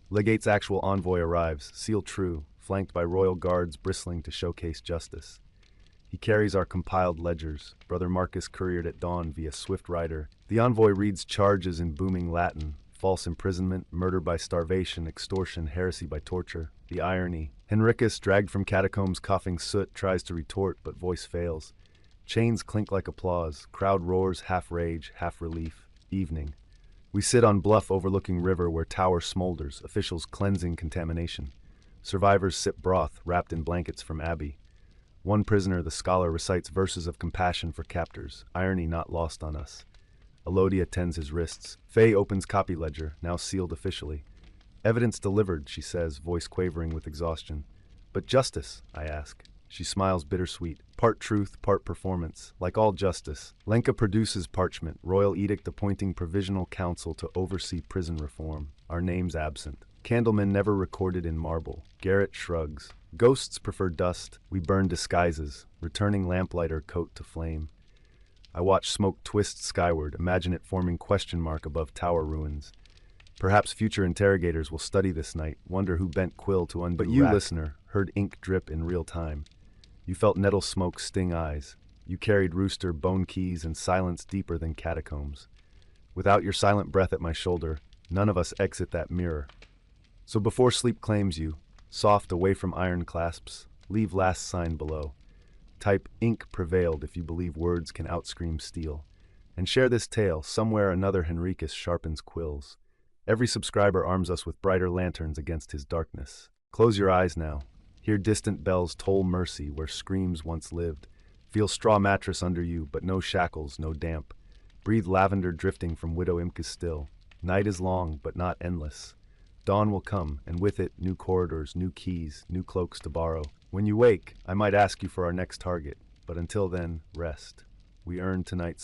Legate's actual envoy arrives, sealed true, flanked by royal guards bristling to showcase justice. He carries our compiled ledgers, Brother Marcus couriered at dawn via swift rider. The envoy reads charges in booming Latin, false imprisonment, murder by starvation, extortion, heresy by torture. The irony. Henricus, dragged from catacombs coughing soot, tries to retort, but voice fails. Chains clink like applause, crowd roars, half rage, half relief. Evening. We sit on bluff overlooking river where tower smolders, officials cleansing contamination. Survivors sip broth, wrapped in blankets from Abbey. One prisoner, the scholar, recites verses of compassion for captors, irony not lost on us. Elodia tends his wrists. Faye opens copy ledger, now sealed officially. Evidence delivered, she says, voice quavering with exhaustion. But justice, I ask. She smiles bittersweet. Part truth, part performance. Like all justice. Lenka produces parchment, royal edict appointing provisional council to oversee prison reform. Our names absent. Candlemen never recorded in marble. Garrett shrugs. Ghosts prefer dust. We burn disguises, returning lamplighter coat to flame. I watch smoke twist skyward, imagine it forming question mark above tower ruins. Perhaps future interrogators will study this night, wonder who bent quill to undo. But you, listener, heard ink drip in real time. You felt nettle smoke sting eyes. You carried rooster, bone keys, and silence deeper than catacombs. Without your silent breath at my shoulder, none of us exit that mirror. So before sleep claims you, soft away from iron clasps, leave last sign below. Type ink prevailed if you believe words can outscream steel. And share this tale, somewhere another Henricus sharpens quills. Every subscriber arms us with brighter lanterns against his darkness. Close your eyes now. Hear distant bells toll mercy where screams once lived. Feel straw mattress under you, but no shackles, no damp. Breathe lavender drifting from Widow Imke's still. Night is long, but not endless. Dawn will come, and with it, new corridors, new keys, new cloaks to borrow. When you wake, I might ask you for our next target, but until then, rest. We earned tonight's